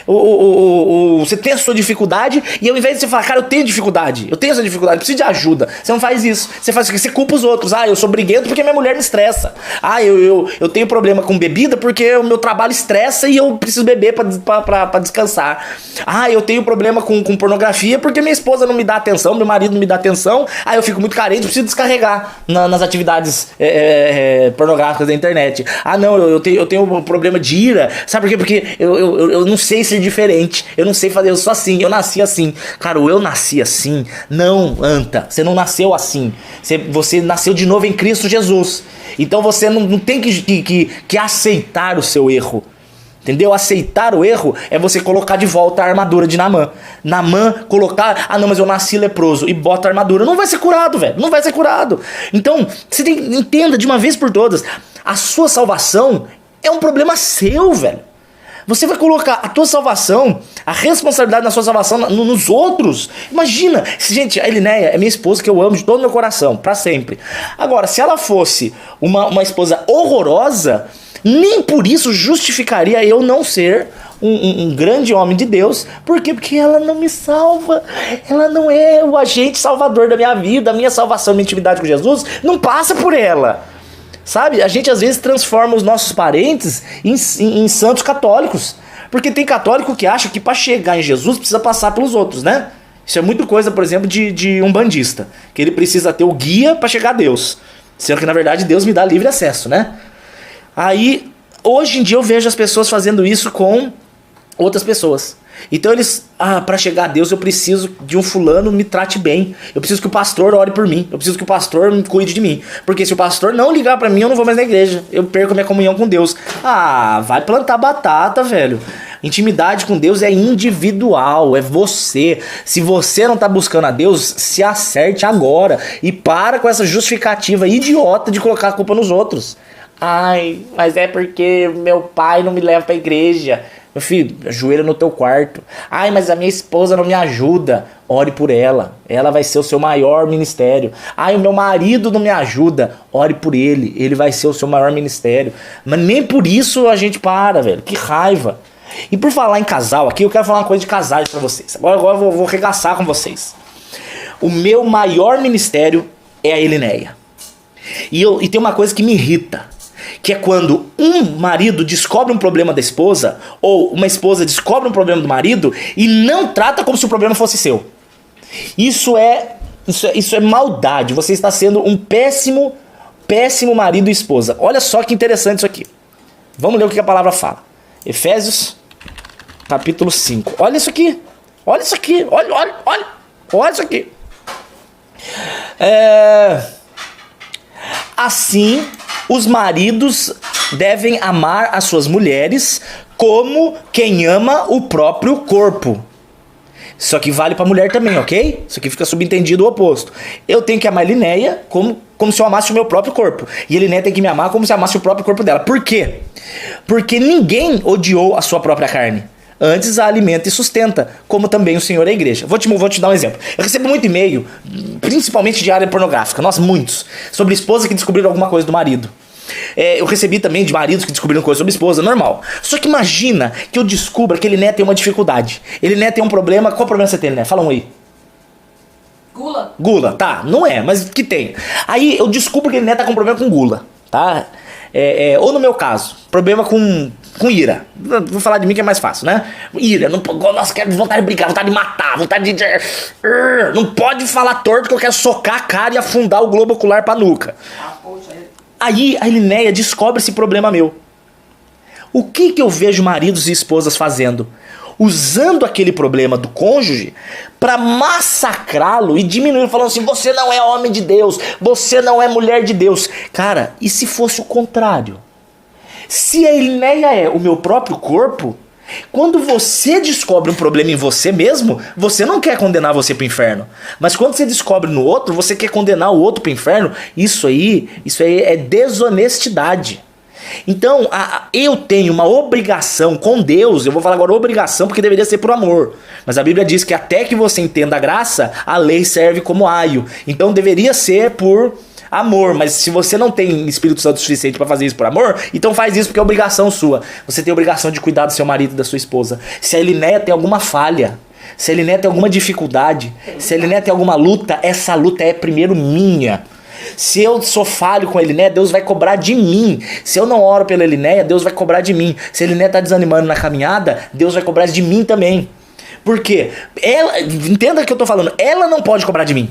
você tem a sua dificuldade e ao invés de você falar, cara, eu tenho dificuldade, eu tenho essa dificuldade, eu preciso de ajuda, você não faz isso. Você faz o quê? Você culpa os outros. Ah, eu sou briguento porque minha mulher me estressa. Ah, eu tenho problema com bebida porque o meu trabalho estressa e eu preciso beber pra descansar. Ah, eu tenho problema com pornografia porque minha esposa não me dá atenção, meu marido não me dá atenção. Ah, eu fico muito carente, preciso descarregar nas atividades pornográficas da internet. Ah, não, eu tenho um problema de ira. Sabe por quê? Porque eu não sei ser diferente. Eu não sei fazer, eu sou assim, eu nasci assim. Cara, eu nasci assim. Não, Anta, você não nasceu assim. Você nasceu de novo em Cristo Jesus. Então você não tem que aceitar o seu erro. Entendeu? Aceitar o erro é você colocar de volta a armadura de Naamã. Naamã colocar, ah não, mas eu nasci leproso, e bota a armadura. Não vai ser curado, velho. Não vai ser curado. Então, entenda de uma vez por todas, a sua salvação é um problema seu, velho. Você vai colocar a tua salvação, a responsabilidade na sua salvação nos outros. Imagina, gente, a Elinéia é minha esposa que eu amo de todo o meu coração, pra sempre. Agora, se ela fosse uma esposa horrorosa, nem por isso justificaria eu não ser um grande homem de Deus. Por quê? Porque ela não me salva. Ela não é o agente salvador da minha vida. A minha salvação, minha intimidade com Jesus não passa por ela. Sabe? A gente às vezes transforma os nossos parentes em santos católicos. Porque tem católico que acha que para chegar em Jesus precisa passar pelos outros, né? Isso é muito coisa, por exemplo, de um bandista. Que ele precisa ter o guia para chegar a Deus. Sendo que na verdade Deus me dá livre acesso, né? Aí, hoje em dia eu vejo as pessoas fazendo isso com outras pessoas. Então eles, para chegar a Deus eu preciso de um fulano me trate bem. Eu preciso que o pastor ore por mim. Eu preciso que o pastor cuide de mim. Porque se o pastor não ligar pra mim, eu não vou mais na igreja. Eu perco a minha comunhão com Deus. Ah, vai plantar batata, velho. Intimidade com Deus é individual, é você. Se você não tá buscando a Deus, se acerte agora. E para com essa justificativa idiota de colocar a culpa nos outros. Ai, mas é porque meu pai não me leva pra igreja. Meu filho, ajoelha no teu quarto. Ai, mas a minha esposa não me ajuda. Ore por ela. Ela vai ser o seu maior ministério. Ai, o meu marido não me ajuda. Ore por ele. Ele vai ser o seu maior ministério. Mas nem por isso a gente para, velho. Que raiva. E por falar em casal aqui, eu quero falar uma coisa de casais pra vocês. Agora eu vou arregaçar com vocês. O meu maior ministério é a Elinéia. E tem uma coisa que me irrita. Que é quando um marido descobre um problema da esposa, ou uma esposa descobre um problema do marido e não trata como se o problema fosse seu. Isso é maldade. Você está sendo um péssimo marido e esposa. Olha só que interessante isso aqui. Vamos ler o que a palavra fala. Efésios, capítulo 5. Olha isso aqui. Olha isso aqui. Olha isso aqui. Assim, os maridos devem amar as suas mulheres como quem ama o próprio corpo. Isso aqui vale pra mulher também, ok? Isso aqui fica subentendido o oposto. Eu tenho que amar a Elinéia como se eu amasse o meu próprio corpo. E a Elinéia tem que me amar como se eu amasse o próprio corpo dela. Por quê? Porque ninguém odiou a sua própria carne. Antes a alimenta e sustenta, como também o Senhor é a igreja. Vou te dar um exemplo. Eu recebo muito e-mail, principalmente de área pornográfica, nossa, muitos, sobre esposas que descobriram alguma coisa do marido. Eu recebi também de maridos que descobriram coisa sobre esposa, normal. Só que imagina que eu descubra que Eliné tem uma dificuldade. Eliné tem um problema. Qual problema você tem, Eliné? Fala um aí. Gula, tá, não é, mas que tem. Aí eu descubro que Eliné tá com problema com gula, tá? Ou no meu caso, problema com ira. Vou falar de mim que é mais fácil, né? Ira, nossa, quero vontade de brigar, vontade de matar, vontade de... Não pode falar torto que eu quero socar a cara e afundar o globo ocular pra nuca. Aí a Elinéia descobre esse problema meu. O que eu vejo maridos e esposas fazendo? Usando aquele problema do cônjuge para massacrá-lo e diminuir, falando assim, você não é homem de Deus, você não é mulher de Deus. Cara, e se fosse o contrário? Se a Elinéia é o meu próprio corpo, quando você descobre um problema em você mesmo, você não quer condenar você pro inferno. Mas quando você descobre no outro, você quer condenar o outro pro inferno. Isso aí é desonestidade. Então, eu tenho uma obrigação com Deus. Eu vou falar agora obrigação porque deveria ser por amor. Mas a Bíblia diz que até que você entenda a graça, a lei serve como aio. Então deveria ser por Amor, mas se você não tem Espírito Santo suficiente pra fazer isso por amor, então faz isso porque é obrigação sua. Você tem a obrigação de cuidar do seu marido e da sua esposa. Se a Elinéia tem alguma falha, se a Elinéia tem alguma dificuldade, se a Elinéia tem alguma luta, essa luta é primeiro minha. Se eu sou falho com a Elinéia, Deus vai cobrar de mim. Se eu não oro pela Elinéia, Deus vai cobrar de mim. Se a Elinéia tá desanimando na caminhada, Deus vai cobrar de mim também. Por quê? Ela, entenda o que eu tô falando, ela não pode cobrar de mim.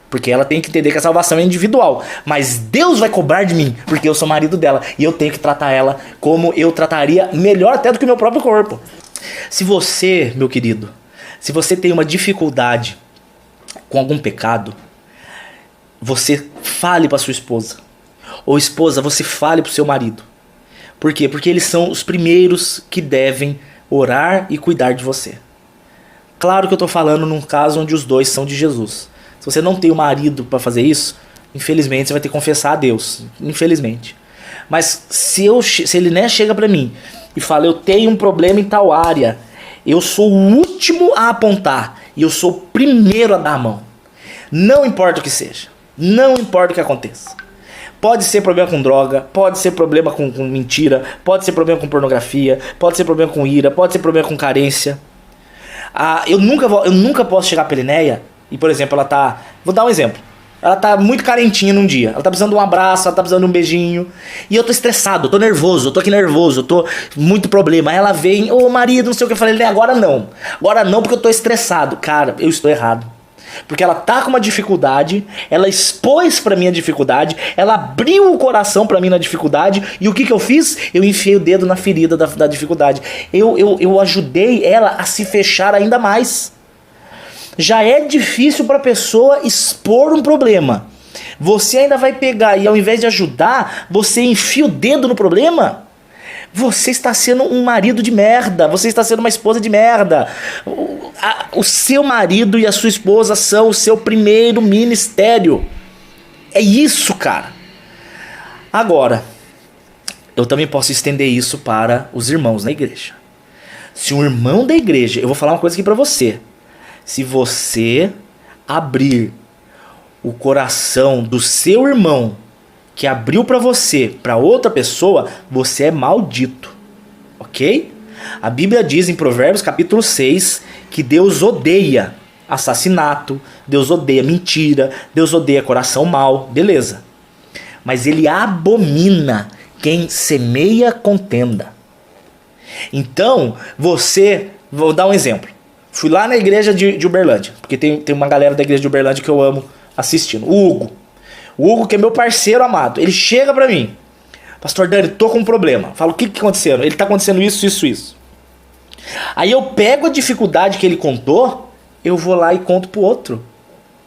Porque ela tem que entender que a salvação é individual. Mas Deus vai cobrar de mim, porque eu sou marido dela. E eu tenho que tratar ela como eu trataria melhor até do que o meu próprio corpo. Se você, meu querido, se você tem uma dificuldade com algum pecado, você fale para sua esposa. Ou esposa, você fale para o seu marido. Por quê? Porque eles são os primeiros que devem orar e cuidar de você. Claro que eu estou falando num caso onde os dois são de Jesus. Se você não tem um marido para fazer isso, infelizmente você vai ter que confessar a Deus. Infelizmente. Mas se ele, né, chega para mim e fala, eu tenho um problema em tal área, eu sou o último a apontar e eu sou o primeiro a dar a mão. Não importa o que seja. Não importa o que aconteça. Pode ser problema com droga, pode ser problema com mentira, pode ser problema com pornografia, pode ser problema com ira, pode ser problema com carência. Eu nunca posso chegar pra Elinéia e, por exemplo, ela tá... Vou dar um exemplo. Ela tá muito carentinha num dia. Ela tá precisando de um abraço, ela tá precisando de um beijinho. E eu tô estressado, eu tô nervoso, eu tô aqui nervoso, eu tô muito problema. Aí ela vem, ô marido, não sei o que. Eu falei, agora não. Agora não, porque eu tô estressado. Cara, eu estou errado. Porque ela tá com uma dificuldade, ela expôs pra mim a dificuldade, ela abriu o coração pra mim na dificuldade, e o que eu fiz? Eu enfiei o dedo na ferida da dificuldade. Eu ajudei ela a se fechar ainda mais. Já é difícil pra pessoa expor um problema. Você ainda vai pegar e ao invés de ajudar, você enfia o dedo no problema? Você está sendo um marido de merda. Você está sendo uma esposa de merda. O seu marido e a sua esposa são o seu primeiro ministério. É isso, cara. Agora, eu também posso estender isso para os irmãos na igreja. Se um irmão da igreja... Eu vou falar uma coisa aqui para você. Se você abrir o coração do seu irmão que abriu para você, para outra pessoa, você é maldito, ok? A Bíblia diz em Provérbios capítulo 6 que Deus odeia assassinato, Deus odeia mentira, Deus odeia coração mau, beleza. Mas ele abomina quem semeia contenda. Então, vou dar um exemplo. Fui lá na igreja de Uberlândia, porque tem uma galera da igreja de Uberlândia que eu amo assistindo. O Hugo, que é meu parceiro amado, ele chega pra mim. Pastor Dani, tô com um problema. Falo, o que aconteceu? Ele tá acontecendo isso. Aí eu pego a dificuldade que ele contou, eu vou lá e conto pro outro.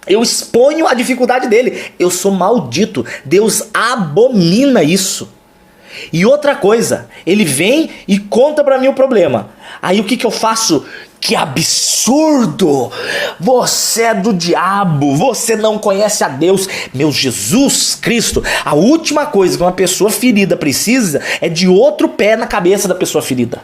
Eu exponho a dificuldade dele. Eu sou maldito. Deus abomina isso. E outra coisa, ele vem e conta pra mim o problema. Aí o que eu faço? Que absurdo! Você é do diabo, você não conhece a Deus. Meu Jesus Cristo, a última coisa que uma pessoa ferida precisa é de outro pé na cabeça da pessoa ferida.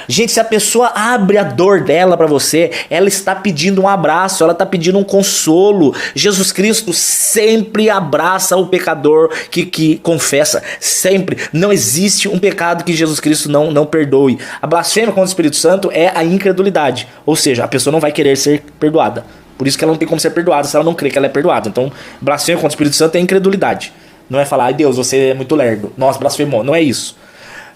Gente, se a pessoa abre a dor dela pra você, ela está pedindo um abraço, ela está pedindo um consolo. Jesus Cristo sempre abraça o pecador que confessa, sempre. Não existe um pecado que Jesus Cristo não perdoe. A blasfêmia contra o Espírito Santo é a incredulidade, ou seja, a pessoa não vai querer ser perdoada. Por isso que ela não tem como ser perdoada se ela não crê que ela é perdoada. Então, blasfêmia contra o Espírito Santo é incredulidade. Não é falar, ai Deus, você é muito lerdo, nossa, blasfemou, não é isso.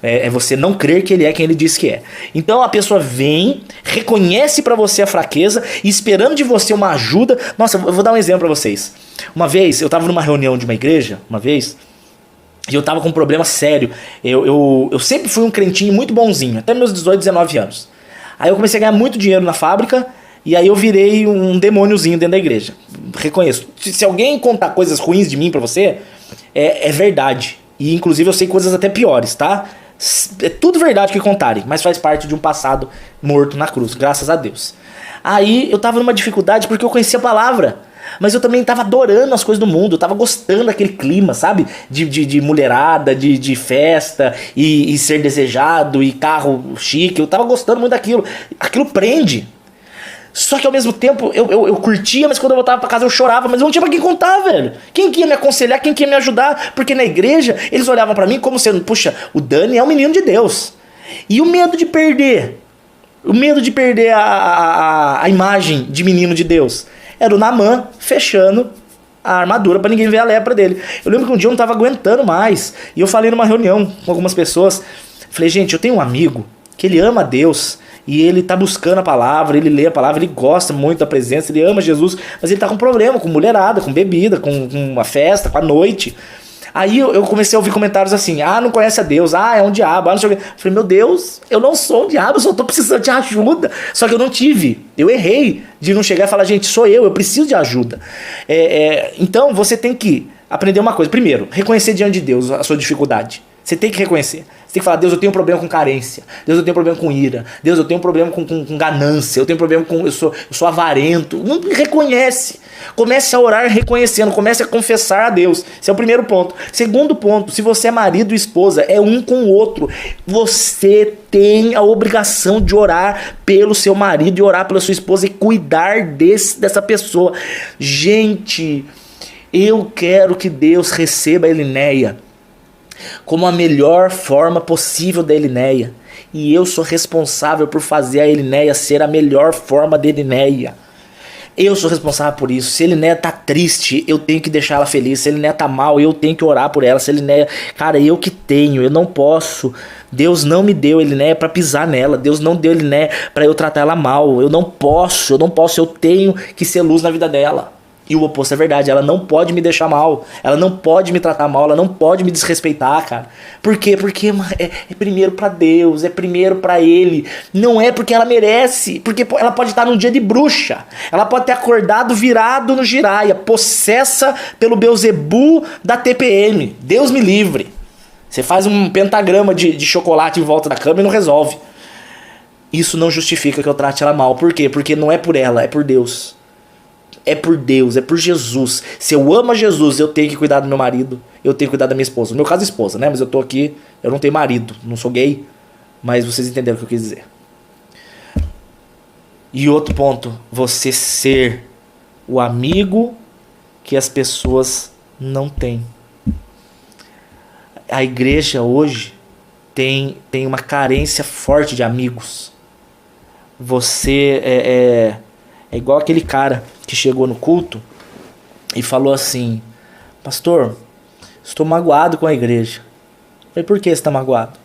É você não crer que ele é quem ele diz que é. Então a pessoa vem, reconhece pra você a fraqueza e esperando de você uma ajuda. Nossa, eu vou dar um exemplo pra vocês. Uma vez, eu tava numa reunião de uma igreja, e eu tava com um problema sério. Eu sempre fui um crentinho muito bonzinho, até meus 18, 19 anos. Aí eu comecei a ganhar muito dinheiro na fábrica, e aí eu virei um demôniozinho dentro da igreja. Reconheço. Se alguém contar coisas ruins de mim pra você, é verdade. E inclusive eu sei coisas até piores, tá? É tudo verdade que contarem, mas faz parte de um passado morto na cruz, graças a Deus. Aí eu tava numa dificuldade porque eu conhecia a palavra, mas eu também tava adorando as coisas do mundo, eu tava gostando daquele clima, sabe? De mulherada, de festa, e ser desejado, e carro chique, eu tava gostando muito daquilo. Aquilo prende. Só que ao mesmo tempo eu curtia, mas quando eu voltava pra casa eu chorava, mas eu não tinha pra quem contar, velho. Quem que ia me aconselhar, quem que ia me ajudar? Porque na igreja eles olhavam pra mim como sendo, puxa, o Dani é um menino de Deus. E o medo de perder? O medo de perder a imagem de menino de Deus era o Naamã fechando a armadura pra ninguém ver a lepra dele. Eu lembro que um dia eu não tava aguentando mais. E eu falei numa reunião com algumas pessoas. Falei, gente, eu tenho um amigo que ele ama Deus. E ele tá buscando a palavra, ele lê a palavra, ele gosta muito da presença, ele ama Jesus. Mas ele tá com problema, com mulherada, com bebida, com uma festa, com a noite. Aí eu comecei a ouvir comentários assim, não conhece a Deus, é um diabo, não sei o quê. Eu falei, meu Deus, eu não sou um diabo, eu só tô precisando de ajuda. Só que eu não tive, eu errei de não chegar e falar, gente, sou eu preciso de ajuda. Então você tem que aprender uma coisa. Primeiro, reconhecer diante de Deus a sua dificuldade. Você tem que reconhecer. Você tem que falar, Deus, eu tenho um problema com carência. Deus, eu tenho um problema com ira. Deus, eu tenho um problema com ganância. Eu tenho um problema com... Eu sou avarento. Não reconhece. Comece a orar reconhecendo. Comece a confessar a Deus. Esse é o primeiro ponto. Segundo ponto, se você é marido e esposa, é um com o outro. Você tem a obrigação de orar pelo seu marido e orar pela sua esposa e cuidar dessa pessoa. Gente, eu quero que Deus receba a Elinéia como a melhor forma possível da Elinéia. E eu sou responsável por fazer a Elinéia ser a melhor forma da Elinéia. Eu sou responsável por isso. Se a Elinéia tá triste, eu tenho que deixar ela feliz. Se a Elinéia tá mal, eu tenho que orar por ela. Se a Elinéia... Cara, eu que tenho, eu não posso. Deus não me deu Elinéia pra pisar nela. Deus não deu Elinéia pra eu tratar ela mal. Eu não posso. Eu tenho que ser luz na vida dela. E o oposto é verdade, ela não pode me deixar mal, ela não pode me tratar mal, ela não pode me desrespeitar, cara. Por quê? Porque é primeiro pra Deus, é primeiro pra Ele. Não é porque ela merece, porque ela pode estar num dia de bruxa, ela pode ter acordado virado no giraia, possessa pelo Beuzebu da TPM. Deus me livre. Você faz um pentagrama de chocolate em volta da cama e não resolve. Isso não justifica que eu trate ela mal. Por quê? Porque não é por ela, é por Deus. É por Deus, é por Jesus. Se eu amo a Jesus, eu tenho que cuidar do meu marido, eu tenho que cuidar da minha esposa. No meu caso, esposa, né? Mas eu tô aqui, eu não tenho marido, não sou gay, mas vocês entenderam o que eu quis dizer. E outro ponto, você ser o amigo que as pessoas não têm. A igreja hoje tem uma carência forte de amigos. Você é igual aquele cara que chegou no culto e falou assim: pastor, estou magoado com a igreja. Eu falei, por que você está magoado?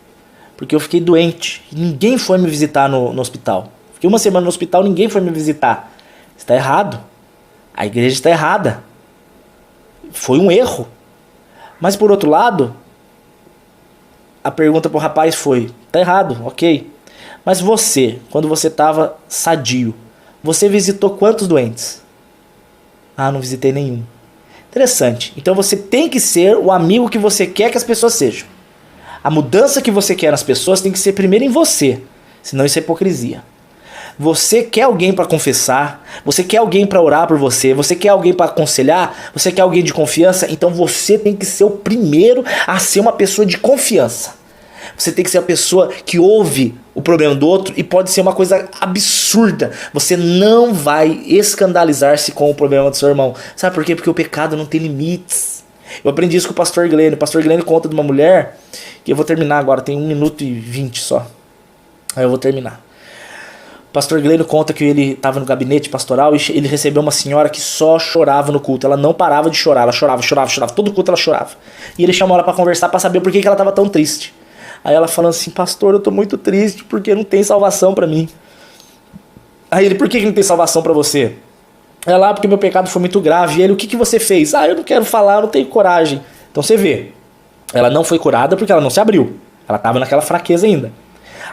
Porque eu fiquei doente e ninguém foi me visitar no hospital. Fiquei uma semana no hospital, ninguém foi me visitar. Está errado. A igreja está errada. Foi um erro. Mas por outro lado, a pergunta pro rapaz foi: tá errado, ok. Mas você, quando você estava sadio, você visitou quantos doentes? Não visitei nenhum. Interessante. Então você tem que ser o amigo que você quer que as pessoas sejam. A mudança que você quer nas pessoas tem que ser primeiro em você. Senão isso é hipocrisia. Você quer alguém para confessar, você quer alguém para orar por você, você quer alguém para aconselhar, você quer alguém de confiança, então você tem que ser o primeiro a ser uma pessoa de confiança. Você tem que ser a pessoa que ouve o problema do outro e pode ser uma coisa absurda. Você não vai escandalizar-se com o problema do seu irmão. Sabe por quê? Porque o pecado não tem limites. Eu aprendi isso com o pastor Glênio. O pastor Glênio conta de uma mulher, que eu vou terminar agora, tem 1 minuto e 20 só. Aí eu vou terminar. O pastor Glênio conta que ele estava no gabinete pastoral e ele recebeu uma senhora que só chorava no culto. Ela não parava de chorar, ela chorava. Todo culto ela chorava. E ele chamou ela para conversar, para saber por que ela estava tão triste. Aí ela falando assim: pastor, eu tô muito triste porque não tem salvação pra mim. Aí ele: por que não tem salvação pra você? Ela: porque meu pecado foi muito grave. E ele: o que você fez? Eu não quero falar, eu não tenho coragem. Então você vê, ela não foi curada porque ela não se abriu. Ela tava naquela fraqueza ainda.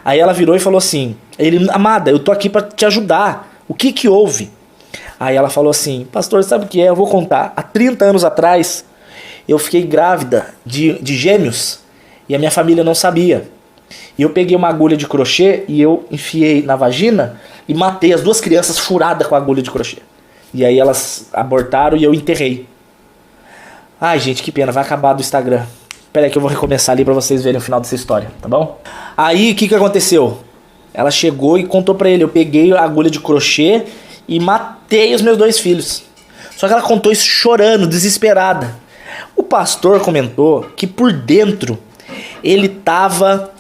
Aí ela virou e falou assim: ele: amada, eu tô aqui pra te ajudar. O que houve? Aí ela falou assim: pastor, sabe o que é? Eu vou contar. Há 30 anos atrás, eu fiquei grávida de gêmeos. E a minha família não sabia. E eu peguei uma agulha de crochê e eu enfiei na vagina e matei as 2 crianças furadas com a agulha de crochê. E aí elas abortaram e eu enterrei. Ai, gente, que pena, vai acabar do Instagram. Pera aí que eu vou recomeçar ali pra vocês verem o final dessa história, tá bom? Aí, o que aconteceu? Ela chegou e contou pra ele: eu peguei a agulha de crochê e matei os meus 2 filhos. Só que ela contou isso chorando, desesperada. O pastor comentou que por dentro ele tava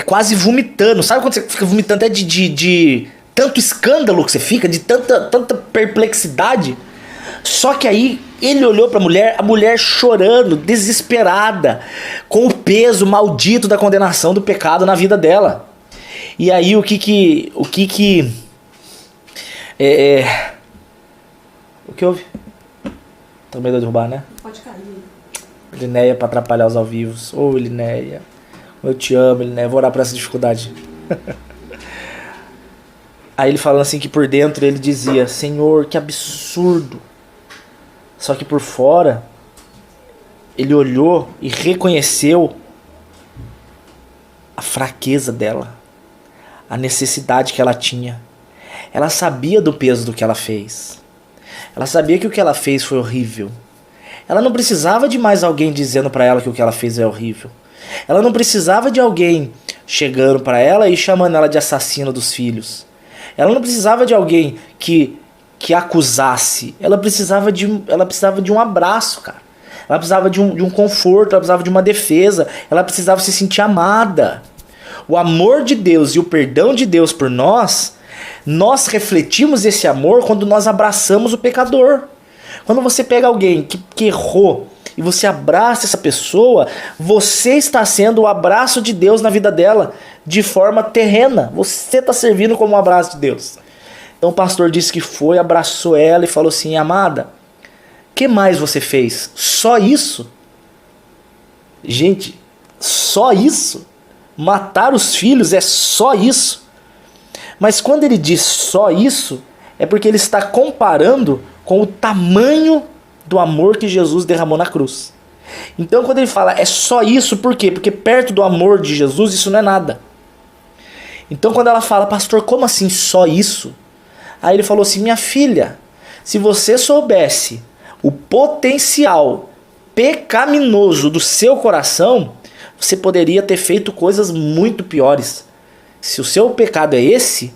quase vomitando. Sabe quando você fica vomitando até de tanto escândalo que você fica, de tanta perplexidade? Só que aí ele olhou pra mulher, a mulher chorando, desesperada, com o peso maldito da condenação do pecado na vida dela. E aí o que houve? Tô com medo de derrubar, né? Pode cair. Linéia pra atrapalhar os ao vivos. Ô, Linéia, eu te amo, Linéia, vou orar por essa dificuldade. Aí ele falando assim que por dentro ele dizia: Senhor, que absurdo. Só que por fora ele olhou e reconheceu a fraqueza dela, a necessidade que ela tinha. Ela sabia do peso do que ela fez. Ela sabia que o que ela fez foi horrível. Ela não precisava de mais alguém dizendo pra ela que o que ela fez é horrível. Ela não precisava de alguém chegando pra ela e chamando ela de assassina dos filhos. Ela não precisava de alguém que acusasse. Ela precisava de um abraço, cara. Ela precisava de um conforto, ela precisava de uma defesa. Ela precisava se sentir amada. O amor de Deus e o perdão de Deus por nós refletimos esse amor quando nós abraçamos o pecador. Quando você pega alguém que errou e você abraça essa pessoa, você está sendo o abraço de Deus na vida dela de forma terrena. Você está servindo como um abraço de Deus. Então o pastor disse que foi, abraçou ela e falou assim: amada, o que mais você fez? Só isso? Gente, só isso? Matar os filhos é só isso? Mas quando ele diz só isso, é porque ele está comparando com o tamanho do amor que Jesus derramou na cruz. Então quando ele fala é só isso, por quê? Porque perto do amor de Jesus isso não é nada. Então quando ela fala: pastor, como assim só isso? Aí ele falou assim: minha filha, se você soubesse o potencial pecaminoso do seu coração, você poderia ter feito coisas muito piores. Se o seu pecado é esse,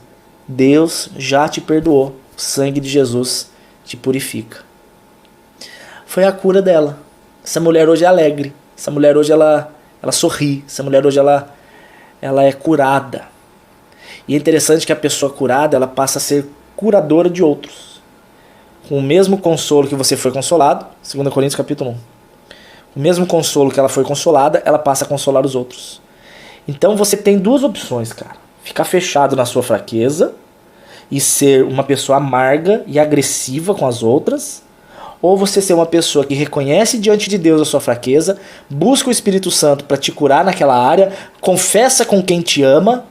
Deus já te perdoou. O sangue de Jesus te purifica. Foi a cura dela. Essa mulher hoje é alegre. Essa mulher hoje ela sorri. Essa mulher hoje ela é curada. E é interessante que a pessoa curada, ela passa a ser curadora de outros. Com o mesmo consolo que você foi consolado, 2 Coríntios capítulo 1. O mesmo consolo que ela foi consolada, ela passa a consolar os outros. Então você tem 2 opções, cara. Ficar fechado na sua fraqueza e ser uma pessoa amarga e agressiva com as outras, ou você ser uma pessoa que reconhece diante de Deus a sua fraqueza, busca o Espírito Santo para te curar naquela área, confessa com quem te ama,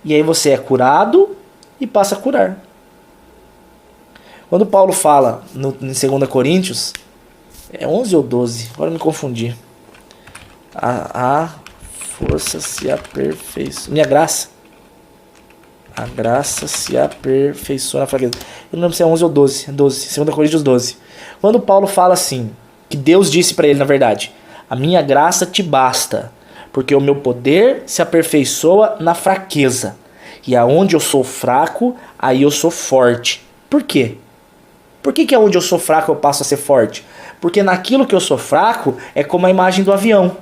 e aí você é curado e passa a curar. Quando Paulo fala em 2 Coríntios, é 11 ou 12, agora me confundi. A força se aperfeiçoa. Minha graça. A graça se aperfeiçoa na fraqueza. Eu não lembro se é 11 ou 12. É 12. 2 Coríntios 12. Quando Paulo fala assim, que Deus disse para ele, na verdade: a minha graça te basta, porque o meu poder se aperfeiçoa na fraqueza. E aonde eu sou fraco, aí eu sou forte. Por quê? Por que aonde eu sou fraco eu passo a ser forte? Porque naquilo que eu sou fraco é como a imagem do avião.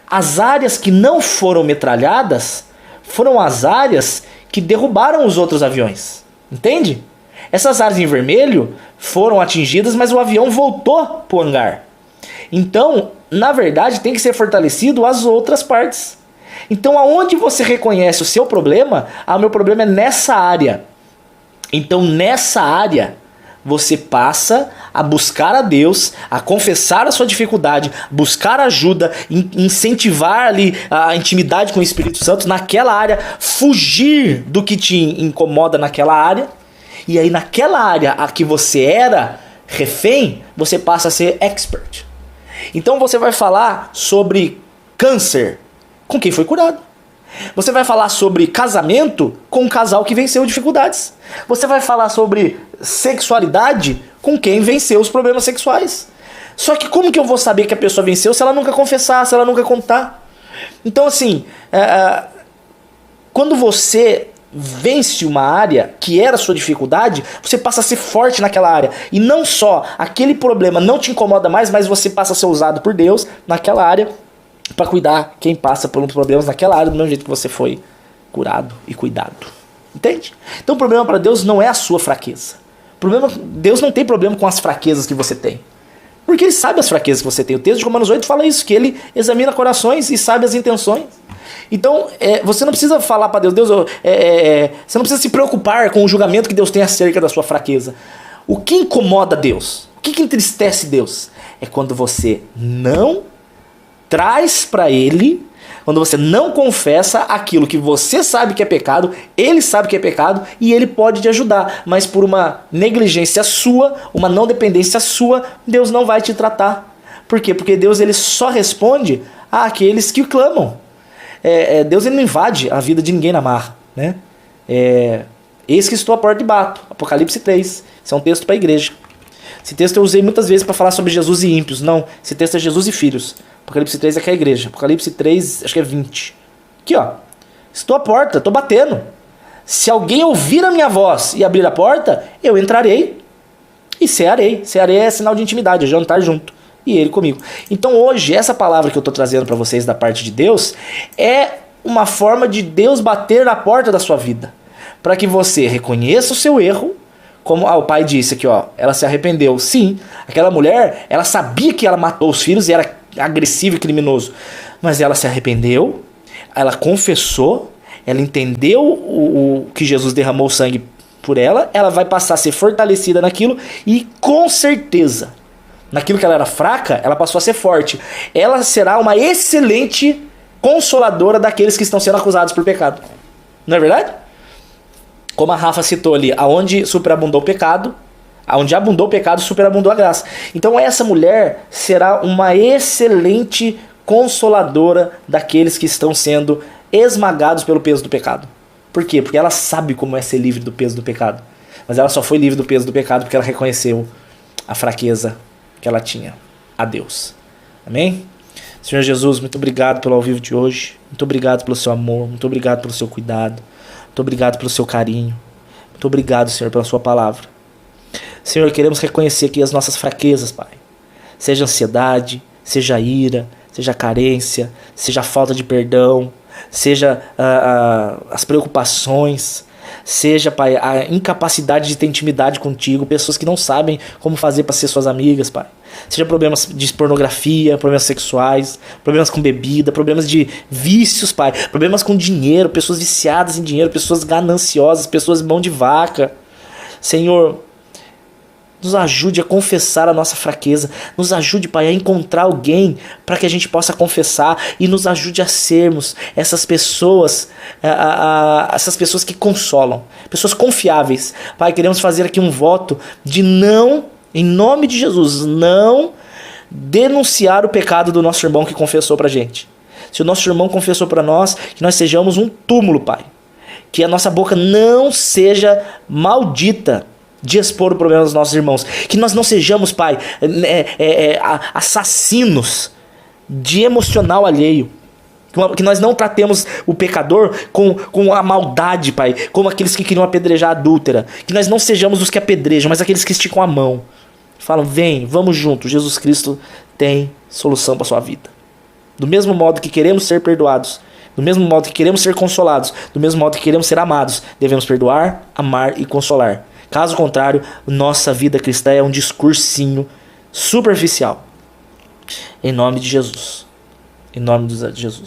As áreas que não foram metralhadas foram as áreas que derrubaram os outros aviões. Entende? Essas áreas em vermelho foram atingidas, mas o avião voltou para o hangar. Então, na verdade, tem que ser fortalecido as outras partes. Então, aonde você reconhece o seu problema, o meu problema é nessa área. Então, nessa área, você passa a buscar a Deus, a confessar a sua dificuldade, buscar ajuda, incentivar ali a intimidade com o Espírito Santo naquela área, fugir do que te incomoda naquela área, e aí naquela área a que você era refém, você passa a ser expert. Então você vai falar sobre câncer com quem foi curado. Você vai falar sobre casamento com um casal que venceu dificuldades. Você vai falar sobre sexualidade com quem venceu os problemas sexuais. Só que como que eu vou saber que a pessoa venceu se ela nunca confessar, se ela nunca contar? Então assim, quando você vence uma área que era a sua dificuldade, você passa a ser forte naquela área. E não só aquele problema não te incomoda mais, mas você passa a ser usado por Deus naquela área para cuidar quem passa por problemas naquela área do mesmo jeito que você foi curado e cuidado. Entende? Então o problema para Deus não é a sua fraqueza. Deus não tem problema com as fraquezas que você tem. Porque Ele sabe as fraquezas que você tem. O texto de Romanos 8 fala isso, que Ele examina corações e sabe as intenções. Então, você não precisa falar para Deus, você não precisa se preocupar com o julgamento que Deus tem acerca da sua fraqueza. O que incomoda Deus? O que entristece Deus? É quando você não traz para Ele, quando você não confessa aquilo que você sabe que é pecado, Ele sabe que é pecado e Ele pode te ajudar. Mas por uma negligência sua, uma não dependência sua, Deus não vai te tratar. Por quê? Porque Deus ele só responde àqueles que o clamam. Deus ele não invade a vida de ninguém na marra, né? Eis que estou à porta e bato. Apocalipse 3. Isso é um texto para a igreja. Esse texto eu usei muitas vezes para falar sobre Jesus e ímpios. Não, esse texto é Jesus e filhos. Apocalipse 3 é que é a igreja. Apocalipse 3, acho que é 20. Aqui, ó. Estou à porta, estou batendo. Se alguém ouvir a minha voz e abrir a porta, eu entrarei e cearei. Cearei é sinal de intimidade, é jantar junto. E ele comigo. Então hoje, essa palavra que eu estou trazendo para vocês da parte de Deus é uma forma de Deus bater na porta da sua vida. Para que você reconheça o seu erro. Como o pai disse aqui, ó, ela se arrependeu. Sim, aquela mulher, ela sabia que ela matou os filhos e era agressivo e criminoso. Mas ela se arrependeu, ela confessou, ela entendeu o que Jesus derramou sangue por ela, ela vai passar a ser fortalecida naquilo e com certeza, naquilo que ela era fraca, ela passou a ser forte. Ela será uma excelente consoladora daqueles que estão sendo acusados por pecado. Não é verdade? Como a Rafa citou ali, aonde superabundou o pecado, aonde abundou o pecado, superabundou a graça. Então essa mulher será uma excelente consoladora daqueles que estão sendo esmagados pelo peso do pecado. Por quê? Porque ela sabe como é ser livre do peso do pecado. Mas ela só foi livre do peso do pecado porque ela reconheceu a fraqueza que ela tinha a Deus. Amém? Senhor Jesus, muito obrigado pelo ao vivo de hoje. Muito obrigado pelo seu amor. Muito obrigado pelo seu cuidado. Muito obrigado pelo seu carinho. Muito obrigado, Senhor, pela sua palavra. Senhor, queremos reconhecer aqui as nossas fraquezas, Pai. Seja ansiedade, seja ira, seja carência, seja falta de perdão, seja as preocupações, seja, Pai, a incapacidade de ter intimidade contigo, pessoas que não sabem como fazer para ser suas amigas, Pai. Seja problemas de pornografia, problemas sexuais, problemas com bebida, problemas de vícios, Pai, problemas com dinheiro, pessoas viciadas em dinheiro, pessoas gananciosas, pessoas mão de vaca. Senhor, nos ajude a confessar a nossa fraqueza. Nos ajude, Pai, a encontrar alguém para que a gente possa confessar. E nos ajude a sermos essas pessoas, essas pessoas que consolam. Pessoas confiáveis. Pai, queremos fazer aqui um voto de não, em nome de Jesus, não denunciar o pecado do nosso irmão que confessou para a gente. Se o nosso irmão confessou para nós, que nós sejamos um túmulo, Pai. Que a nossa boca não seja maldita de expor o problema dos nossos irmãos. Que nós não sejamos, Pai, assassinos de emocional alheio. Que nós não tratemos o pecador com a maldade, Pai, como aqueles que queriam apedrejar a adúltera. Que nós não sejamos os que apedrejam, mas aqueles que esticam a mão. Falam, vem, vamos juntos, Jesus Cristo tem solução para a sua vida. Do mesmo modo que queremos ser perdoados, do mesmo modo que queremos ser consolados, do mesmo modo que queremos ser amados, devemos perdoar, amar e consolar. Caso contrário, nossa vida cristã é um discursinho superficial. Em nome de Jesus. Em nome de Jesus.